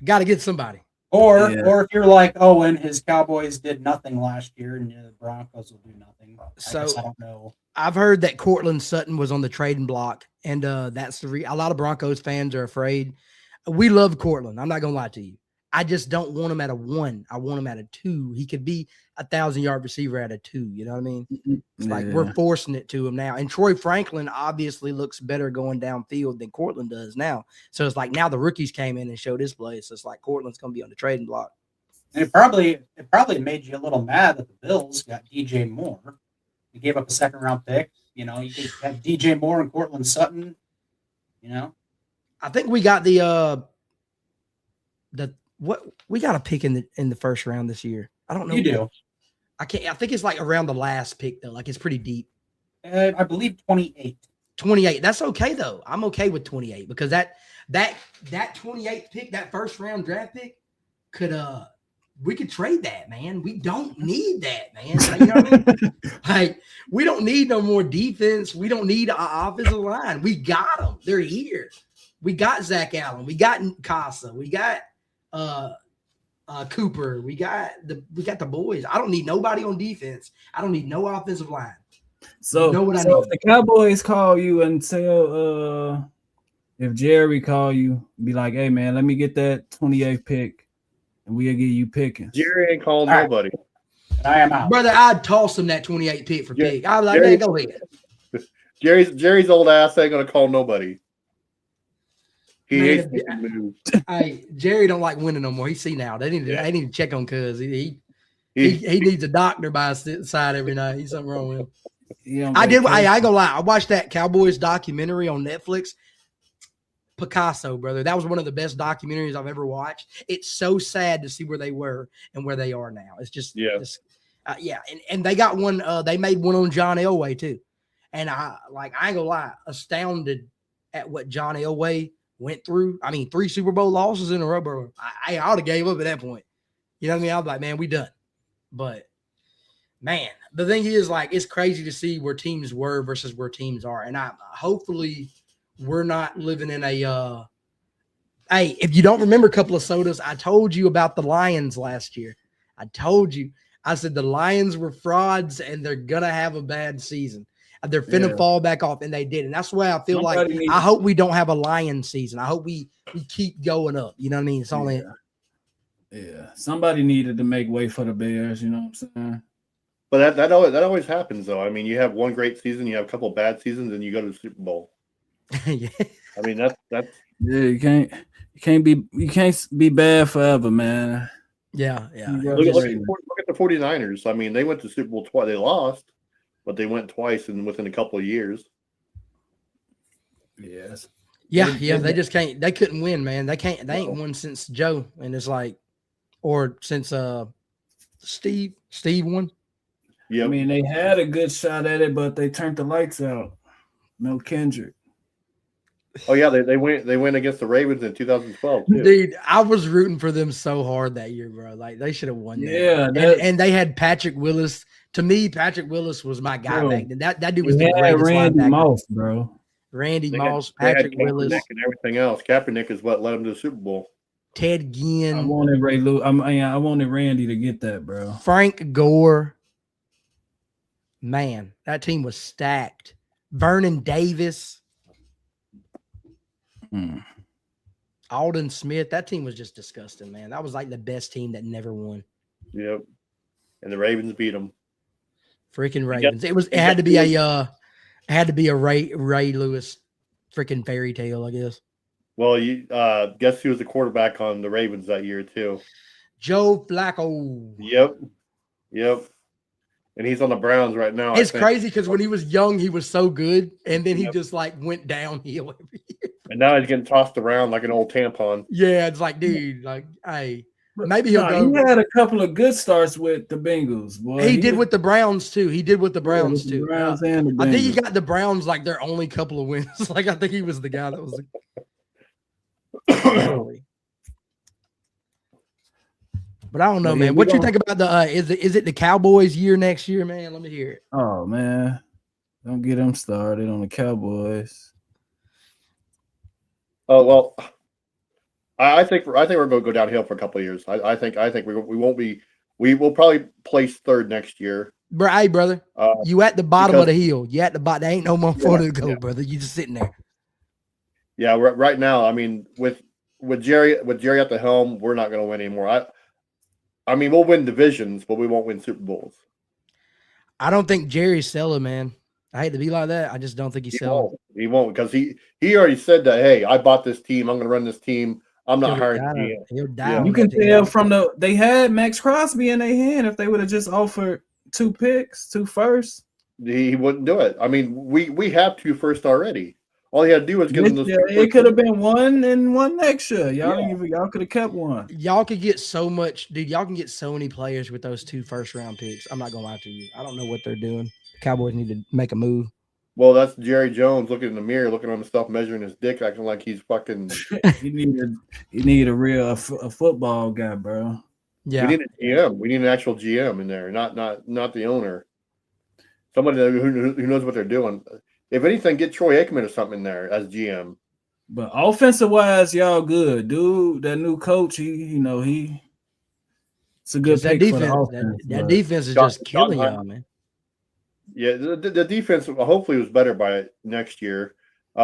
Got to get somebody. Or Yeah. if you're like Owen, his Cowboys did nothing last year, and the Broncos will do nothing. So- I guess I don't know. I've heard that Cortland Sutton was on the trading block, and that's a lot of Broncos fans are afraid. We love Cortland. I'm not gonna lie to you. I just don't want him at a 1. I want him at a 2. He could be 1,000-yard receiver at a 2. You know what I mean? It's like we're forcing it to him now. And Troy Franklin obviously looks better going downfield than Cortland does now. So it's like now the rookies came in and showed his play. So it's like Cortland's gonna be on the trading block. And it probably made you a little mad that the Bills got DJ Moore. You gave up a 2nd-round pick. You know, you could have DJ Moore and Cortland Sutton. You know, I think we got we got a pick in the first round this year. I don't know. you do. I think it's like around the last pick though. Like it's pretty deep. I believe 28. 28. That's okay though. I'm okay with 28 because that 28th pick, that first round draft pick, we could trade that, man. We don't need that, man. Like, you know what I mean? Like we don't need no more defense. We don't need an offensive line. We got them. They're here. We got Zach Allen. We got Casa. We got Cooper. We got the boys. I don't need nobody on defense. I don't need no offensive line. So, You know what I so mean? if the Cowboys call you and tell if Jerry call you, be like, hey man, let me get that 28th pick and we'll get you picking. Jerry ain't calling All right. nobody. And I am out. Brother, I'd toss him that 28 pick for Yeah, pick. I'd be like, Jerry- man, go ahead. Jerry's old ass ain't gonna call nobody. He Man, hates if- making moves. Hey, Jerry don't like winning no more. He see now. They need to check on Cuz. He He needs a doctor by his side every night. He's something wrong with him. He on I did. vacation. I ain't gonna lie. I watched that Cowboys documentary on Netflix. Picasso, brother. That was one of the best documentaries I've ever watched. It's so sad to see where they were and where they are now. It's just, yeah. And they got one. They made one on John Elway too, and I ain't gonna lie, astounded at what John Elway went through. I mean, 3 Super Bowl losses in a row, bro. I ought to gave up at that point. You know what I mean? I was like, man, we done. But man, the thing is, like, it's crazy to see where teams were versus where teams are, and hopefully we're not living in a hey, if you don't remember a couple of sodas, I told you about the Lions last year. I told you. I said the Lions were frauds and they're gonna have a bad season. They're finna fall back off, and they did. And that's why I feel I hope we don't have a Lion season. I hope we keep going up. You know what I mean? It's only somebody needed to make way for the Bears, you know what I'm saying? But that always happens though. I mean, you have one great season, you have a couple of bad seasons, and you go to the Super Bowl. yeah. I mean, that's you can't be bad forever, man. Yeah. Look at the 49ers. I mean, they went to Super Bowl twice. They lost, but they went twice within a couple of years. Yes. Yeah. They just can't. They couldn't win, man. They can't. They ain't won since Joe, and it's like, or since Steve won. Yeah. I mean, they had a good shot at it, but they turned the lights out. No Kendrick. Oh yeah, they went against the Ravens in 2012 too. Dude, I was rooting for them so hard that year, bro. Like, they should have won. Yeah, and they had Patrick Willis. To me, Patrick Willis was my guy back then. That dude was the greatest Randy linebacker. Moss, bro. Randy They Moss, had Patrick Willis, and everything else. Kaepernick is what led them to the Super Bowl. Ted Ginn. I wanted I wanted Randy to get that, bro. Frank Gore. Man, that team was stacked. Vernon Davis. Alden Smith. That team was just disgusting, man. That was like the best team that never won. Yep. And the Ravens beat them. Freaking Ravens. It had to be a Ray Lewis freaking fairy tale, I guess. Well, you guess who was the quarterback on the Ravens that year too? Joe Flacco. Yep. And he's on the Browns right now. It's crazy because when he was young, he was so good, and then he just like went downhill every year. And now he's getting tossed around like an old tampon. Yeah, it's like, dude, like, hey, maybe he'll go. He had a couple of good starts with the Bengals, boy. He did with the Browns too. He did with the Browns too. Browns and the Bengals. I think he got the Browns like their only couple of wins. Like, I think he was the guy that was. But I don't know, man. What you think about the? Is it the Cowboys' year next year, man? Let me hear it. Oh man, don't get them started on the Cowboys. Oh well, I think we're going to go downhill for a couple of years. I think we won't be. We will probably place third next year. Hey, brother, you at the bottom of the hill. You at the bottom. There ain't no more further to go, brother. You just sitting there. Yeah, right now. I mean, with Jerry at the helm, we're not going to win anymore. I mean, we'll win divisions, but we won't win Super Bowls. I don't think Jerry's selling, man. I hate to be like that. I just don't think he's selling. He won't because he already said that. Hey, I bought this team. I'm going to run this team. I'm not hiring GM. He'll die. You can tell from they had Max Crosby in their hand. If they would have just offered 2 picks, 2 firsts, he wouldn't do it. I mean, we have 2 firsts already. All he had to do was give them those. It could have been 1 and 1 next year. Y'all could have kept 1. Y'all could get so much, dude. Y'all can get so many players with those 2 first-round picks. I'm not gonna lie to you. I don't know what they're doing. The Cowboys need to make a move. Well, that's Jerry Jones looking in the mirror, looking at himself, measuring his dick, acting like he's fucking. You need a real football guy, bro. Yeah, we need a GM. We need an actual GM in there, not the owner. Somebody who knows what they're doing. If anything, get Troy Aikman or something in there as GM. But offensive wise, y'all good, dude. That new coach, it's a good pick defense. for the offense. That defense is just killing y'all, man. Yeah, the defense hopefully was better by next year.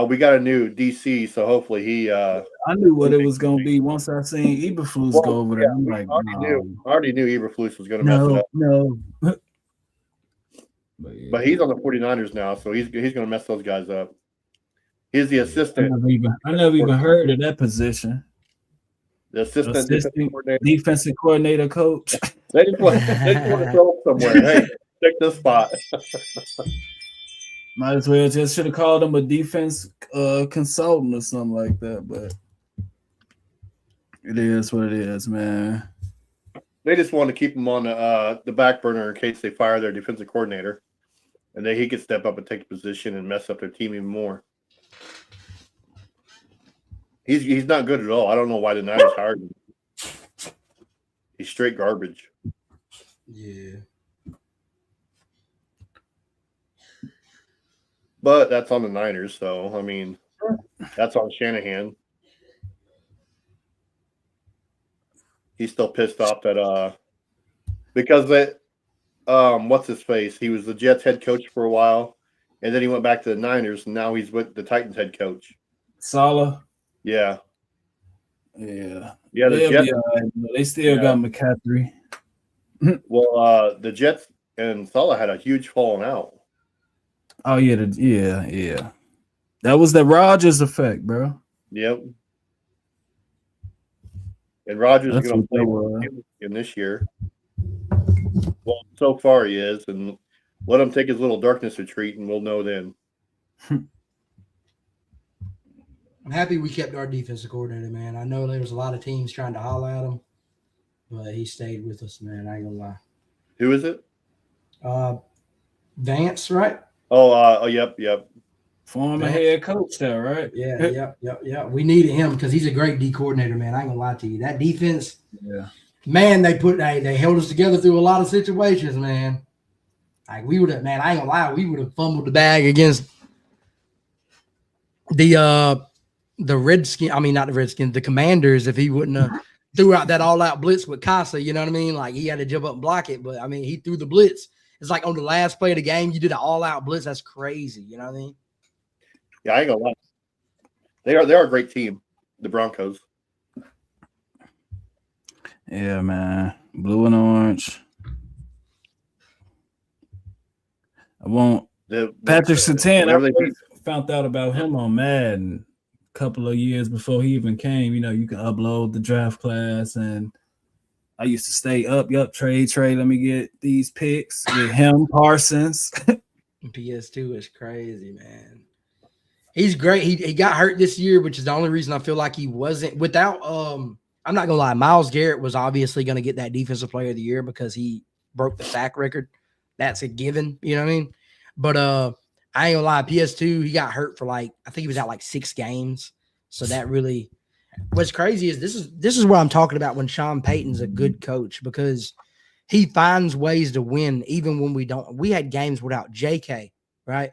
We got a new DC, so hopefully he. I knew what it was going to be once I seen Eberflus go over there. I'm like, I already knew Eberflus was going to mess it up. No. But he's on the 49ers now, so he's going to mess those guys up. He's the assistant. I never even heard of that position. The assistant defensive coordinator coach. They just want to throw him somewhere. Hey, take this spot. Might as well just should have called him a defense consultant or something like that. But it is what it is, man. They just want to keep him on the back burner in case they fire their defensive coordinator, and then he could step up and take the position and mess up their team even more. He's not good at all. I don't know why the Niners hired him. He's straight garbage. Yeah. But that's on the Niners, so I mean, that's on Shanahan. He's still pissed off that because that what's his face? He was the Jets head coach for a while, and then he went back to the Niners, and now he's with the Titans head coach. Saleh. Yeah. Yeah. Yeah, the Jets, they still got McCaffrey. well, the Jets and Saleh had a huge falling out. Oh yeah, yeah. That was the Rodgers effect, bro. Yep. And Rodgers is That's going to what play in this year. Well, so far he is, and let him take his little darkness retreat, and we'll know then. I'm happy we kept our defensive coordinator, man. I know there was a lot of teams trying to holler at him, but he stayed with us, man. I ain't gonna lie. Who is it? Vance, right? Oh, yep. Former head coach there, right? Yeah, yep. We needed him because he's a great D coordinator, man. I ain't gonna lie to you. That defense, man, they held us together through a lot of situations, man. Like we would have, man, I ain't gonna lie, we would have fumbled the bag against the Redskins. I mean, not the Redskins, the Commanders, if he wouldn't have threw out that all-out blitz with Casa, you know what I mean? Like he had to jump up and block it, but I mean, he threw the blitz. It's like on the last play of the game, you did an all-out blitz. That's crazy, you know what I mean? Yeah, I ain't gonna lie. They are a great team, the Broncos. Yeah, man. Blue and orange. Patrick Surtain. I found out about him on Madden a couple of years before he even came. You know, you can upload the draft class, and I used to stay up. Trade. Let me get these picks with him, Parsons. PS2 is crazy, man. He's great. He got hurt this year, which is the only reason I feel like he wasn't without. I'm not gonna lie. Myles Garrett was obviously gonna get that Defensive Player of the Year because he broke the sack record. That's a given. You know what I mean? But I ain't gonna lie. PS2, he got hurt for I think he was out 6 games. So that really, what's crazy is this is what I'm talking about when Sean Payton's a good coach because he finds ways to win even when we don't. We had games without JK, right?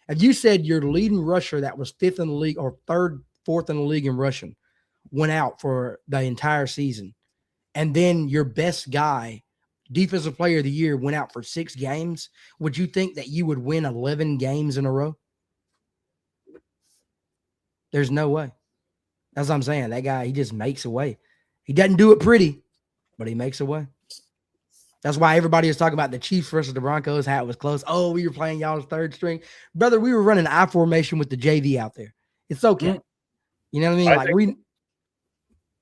If you said your leading rusher that was 5th in the league or 4th in the league in rushing went out for the entire season, and then your best guy, Defensive Player of the Year, went out for 6 games, would you think that you would win 11 games in a row? There's no way. That's what I'm saying. That guy, he just makes a way. He doesn't do it pretty, but he makes a way. That's why everybody was talking about the Chiefs versus the Broncos, how it was close. Oh, we were playing y'all's third string. Brother, we were running I formation with the JV out there. It's okay. You know what I mean?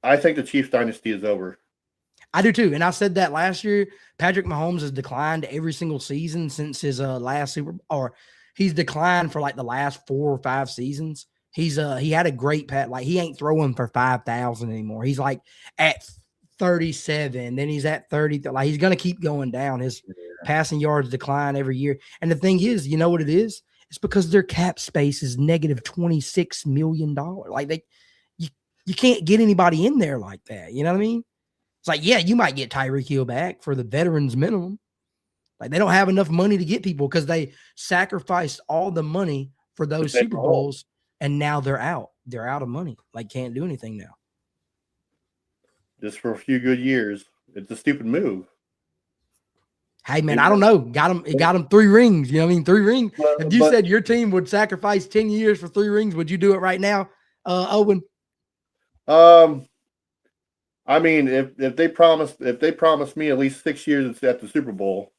I think the Chiefs dynasty is over. I do too. And I said that last year. Patrick Mahomes has declined every single season since his last he's declined for the last 4 or 5 seasons. He had a great he ain't throwing for 5,000 anymore. He's at 37, then he's at 30. He's going to keep going down. His passing yards decline every year. And the thing is, you know what it is? It's because their cap space is negative $26 million. You can't get anybody in there like that. You know what I mean? It's you might get Tyreek Hill back for the veterans minimum. They don't have enough money to get people because they sacrificed all the money for those Super Bowls, and now they're out. They're out of money. Can't do anything now. Just for a few good years. It's a stupid move. Hey, man, I don't know. It got him 3 rings. You know what I mean? 3 rings. If you said your team would sacrifice 10 years for 3 rings, would you do it right now, Owen? I mean, if they promise me at least 6 years at the Super Bowl,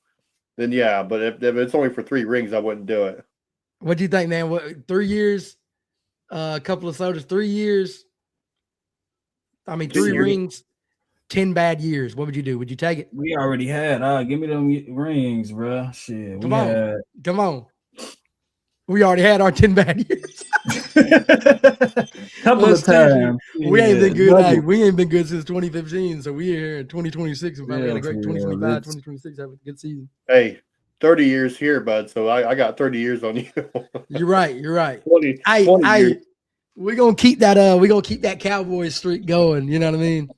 then yeah. But if it's only for 3 rings, I wouldn't do it. What do you think, man? What 3 years? A couple of sodas, 3 years. I mean, 3 rings, 10 bad years. What would you do? Would you take it? We already had. Give me them rings, bro. Shit. Come on. We already had our 10 bad years. Couple Let's of see. times. We ain't been good. double. Hey, we ain't been good since 2015. So we here in 2026. We finally had a Yeah, great yeah, 2025, that's- 2026. Have a good season. Hey, 30 years here, bud. So I got 30 years on you. You're right. You're right. 20 Hey, 20 years. hey, we're gonna keep that. We're gonna keep that Cowboys streak going. You know what I mean?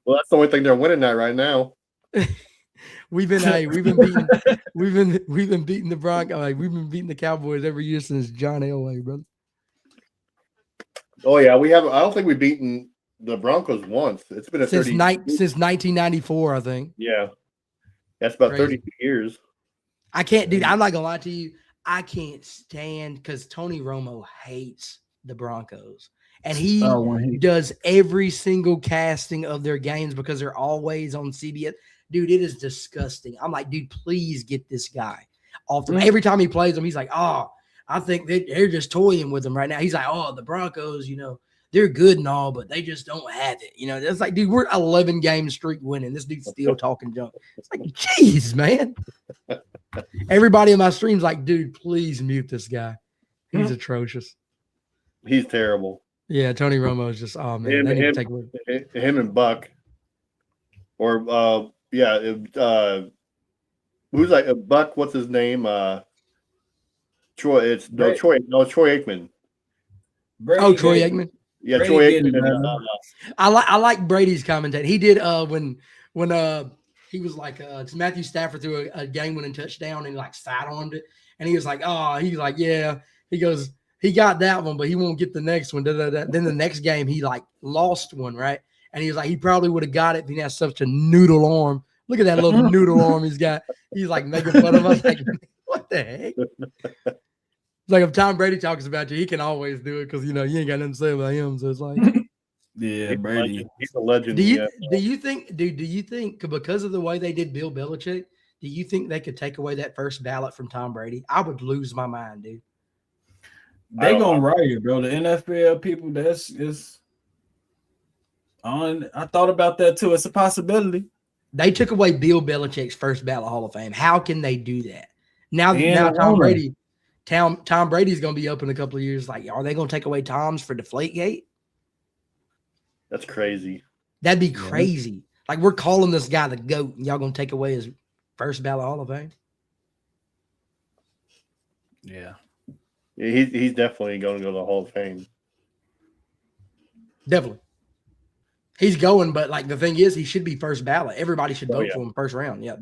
Well, that's the only thing they're winning at right now. We've been beating, we've been beating the Broncos. Like, we've been beating the Cowboys every year since John Elway, brother. Oh yeah, we have. I don't think we've beaten the Broncos once. It's been a Since 30. since 1994, I think. Yeah, that's about Crazy. 32 years. I can't, dude. I'm not gonna lie to you. I can't stand because Tony Romo hates the Broncos, and he Oh, when he does every single casting of their games because they're always on CBS. Dude, it is disgusting. I'm like, dude, please get this guy off the. Every time he plays them, he's like, oh, I think they're just toying with him right now. He's like, oh, the Broncos, they're good and all, but they just don't have it. It's like, dude, we're 11 game streak winning. This dude's still talking junk. It's like, jeez, man. Everybody in my stream's like, dude, please mute this guy. He's atrocious. He's terrible. Yeah, Tony Romo is just, oh man, Him- they need to him- take away. Him and Buck, or who's like Buck? What's his name? Troy. It's Brady. Troy. No, Troy Aikman. Brady Oh, Troy gave- Aikman. Yeah, Brady Troy did it, Aikman. man. I like Brady's commentating. He did when he was like Matthew Stafford threw a game winning touchdown and like sidearmed it, and he was like, oh, he's like, yeah. He goes, he got that one, but he won't get the next one. Then the next game he like lost one, right? And he was like, he probably would have got it if he had such a noodle arm. Look at that little noodle arm he's got. He's like making fun of us. Like, what the heck? It's like if Tom Brady talks about you, he can always do it because you ain't got nothing to say about him. So it's like, Yeah, He's a Brady. legend. He's a legend. do you yeah. think, dude? Do you think because of the way they did Bill Belichick, do you think they could take away that first ballot from Tom Brady? I would lose my mind, dude. I They don't gonna know. write it, bro. The NFL people, that's is on. I thought about that too. It's a possibility. They took away Bill Belichick's first ballot Hall of Fame. How can they do that? Now Yeah, Tom owner. Brady, Tom Brady's going to be up in a couple of years. Like, are they going to take away Tom's for Deflategate? That's crazy. That'd be crazy. Like, we're calling this guy the GOAT, and y'all going to take away his first ballot Hall of Fame? Yeah. Yeah, he's definitely going to go to the Hall of Fame. Definitely. He's going, but like the thing is, he should be first ballot. Everybody should Oh, vote yeah. for him first round. Yeah.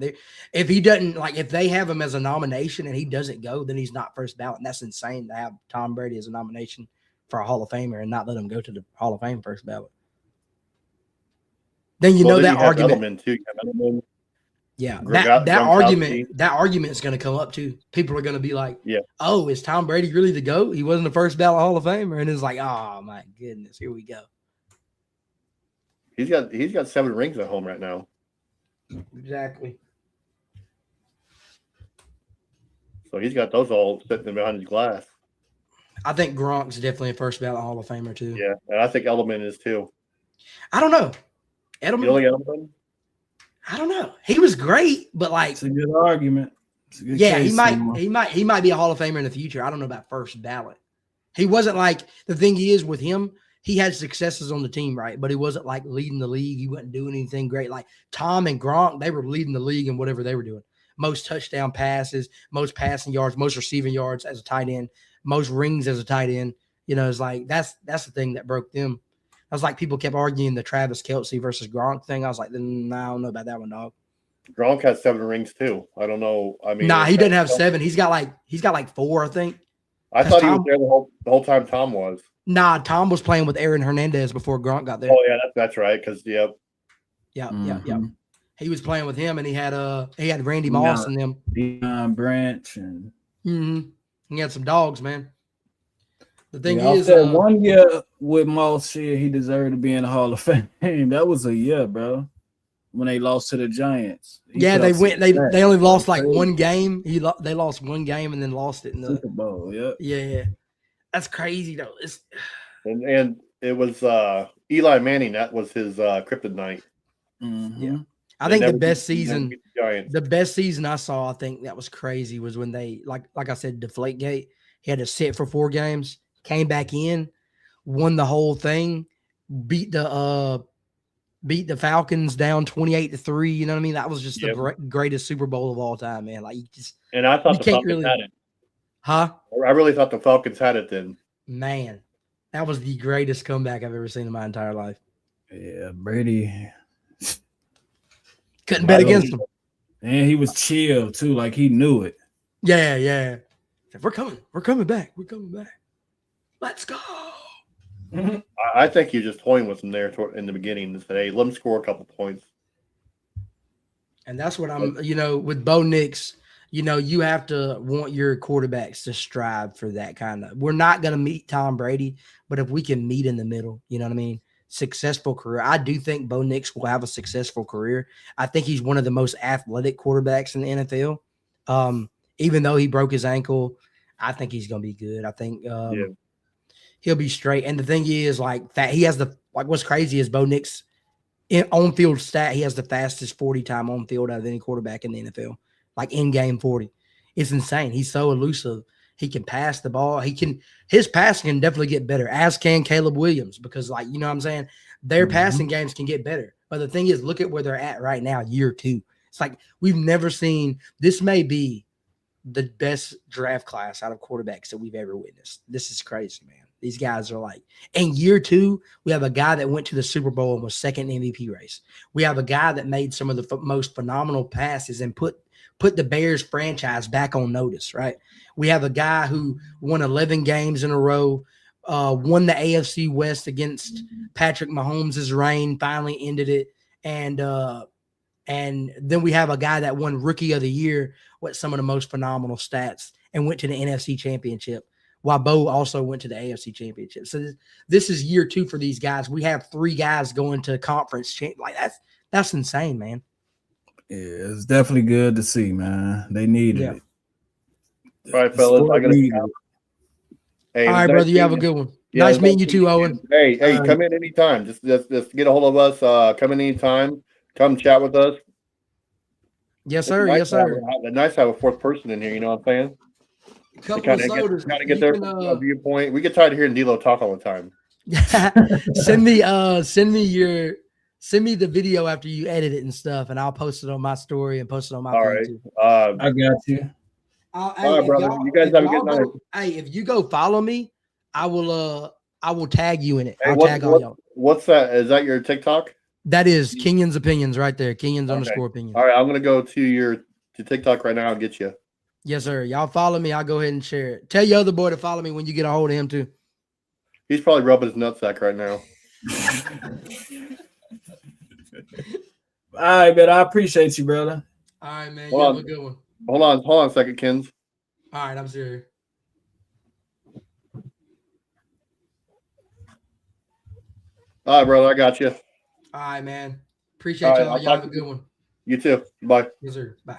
If he doesn't, like, if they have him as a nomination and he doesn't go, then he's not first ballot. And that's insane to have Tom Brady as a nomination for a Hall of Famer and not let him go to the Hall of Fame first ballot. Then you know then that you have argument. Edelman too. You have Edelman. Yeah, Gronkowski. that argument is going to come up too. People are going to be like, Yeah. oh, is Tom Brady really the GOAT? He wasn't the first ballot Hall of Famer. And it's like, oh my goodness, here we go. He's got 7 rings at home right now. Exactly. So he's got those all sitting behind his glass. I think Gronk's definitely a first ballot Hall of Famer too. Yeah, and I think Edelman is too. I don't know. You Edelman, don't think Edelman? I don't know. He was great, but like, It's a good argument. It's a good yeah, case somewhere. he might be a Hall of Famer in the future. I don't know about first ballot. He wasn't like, the thing is with him, he had successes on the team, right? But he wasn't like leading the league. He wasn't doing anything great. Like Tom and Gronk, they were leading the league in whatever they were doing. Most touchdown passes, most passing yards, most receiving yards as a tight end, most rings as a tight end. It's like that's the thing that broke them. I was like, people kept arguing the Travis Kelce versus Gronk thing. I was like, nah, I don't know about that one, dog. Gronk has 7 rings too. I don't know. I mean, Nah, he doesn't have 7. He's got like 4, I think. I thought he was Tom- there the whole time. Tom was. Nah, Tom was playing with Aaron Hernandez before Gronk got there. Oh yeah, that's right. Because Yeah. Mhm. He was playing with him, and he had Randy Moss and them. Deion Branch and He had some dogs, man. The thing yeah, is, I said 1 year with Moss, shit, he deserved to be in the Hall of Fame. That was a year, bro. When they lost to the Giants. He yeah, put they up went. some They stats. they only lost like Crazy. one game. They lost one game and then lost it in the. Super Bowl. Yep. Yeah, that's crazy though. It's and it was Eli Manning. That was his kryptonite. Yeah. I They think the never best beat- they never season. beat the Giants. The best season I saw, I think that was crazy, was when they like I said, Deflategate, He had to sit for 4 games, came back in, won the whole thing, beat the Falcons down 28-3. You know what I mean? That was just Yep. the greatest Super Bowl of all time, man. Like, you just, And I thought you the can't Falcons really, had it. huh? I really thought the Falcons had it then. Man, that was the greatest comeback I've ever seen in my entire life. Yeah, Brady. Couldn't bet against him. And he was chill too, like he knew it. Yeah. We're coming back. Let's go. I think you're just toying with him there in the beginning to say, hey, let him score a couple points. And that's what I'm, with Bo Nix, you have to want your quarterbacks to strive for that kind of. We're not going to meet Tom Brady, but if we can meet in the middle, you know what I mean? Successful career. I do think Bo Nix will have a successful career. I think he's one of the most athletic quarterbacks in the NFL. Even though he broke his ankle, I think he's going to be good. I think he'll be straight. And the thing is, he has what's crazy is Bo Nix in on-field stat. He has the fastest 40 time on field out of any quarterback in the NFL, like in game 40. It's insane. He's so elusive. He can pass the ball. His passing can definitely get better, as can Caleb Williams, because you know what I'm saying? Their passing games can get better. But the thing is, look at where they're at right now, year 2. It's like we've never seen – this may be the best draft class out of quarterbacks that we've ever witnessed. This is crazy, man. These guys are in year 2, we have a guy that went to the Super Bowl and was second in the MVP race. We have a guy that made some of the most phenomenal passes and put the Bears franchise back on notice, right? We have a guy who won 11 games in a row, won the AFC West against Patrick Mahomes' reign, finally ended it. And then we have a guy that won Rookie of the Year with some of the most phenomenal stats and went to the NFC Championship, while Bo also went to the AFC Championship. So this is year 2 for these guys. We have 3 guys going to conference. That's insane, man. Yeah, it's definitely good to see, man. They needed it. All right, fellas. Hey, all right, brother. You have a good one. Yeah, nice meeting you too, Owen. Hey, come in anytime. Just get a hold of us. Come in anytime. Come chat with us. Yes, sir. Yes, sir. It's nice to have a 4th person in here. You know what I'm saying? Couple of sodas. Kind of get their viewpoint. We get tired of hearing D'Lo talk all the time. Send me the video after you edit it and stuff, and I'll post it on my story and post it on my page too. I got you. All right, brother. You guys have a good night. Hey, if you go follow me, I will tag you in it. Hey, I'll tag all y'all. What's that? Is that your TikTok? That is Kenyon's Opinions right there. Kenyon's _ opinions. All right, I'm gonna go to TikTok right now and get you. Yes, sir. Y'all follow me. I'll go ahead and share it. Tell your other boy to follow me when you get a hold of him too. He's probably rubbing his nutsack right now. All right, man. I appreciate you, brother. All right, man. You have a good one. Hold on a second, Kins. All right, I'm serious. All right, brother. I got you. All right, man. Appreciate y'all. Y'all have a good one. You too. Bye. Yes, sir. Bye.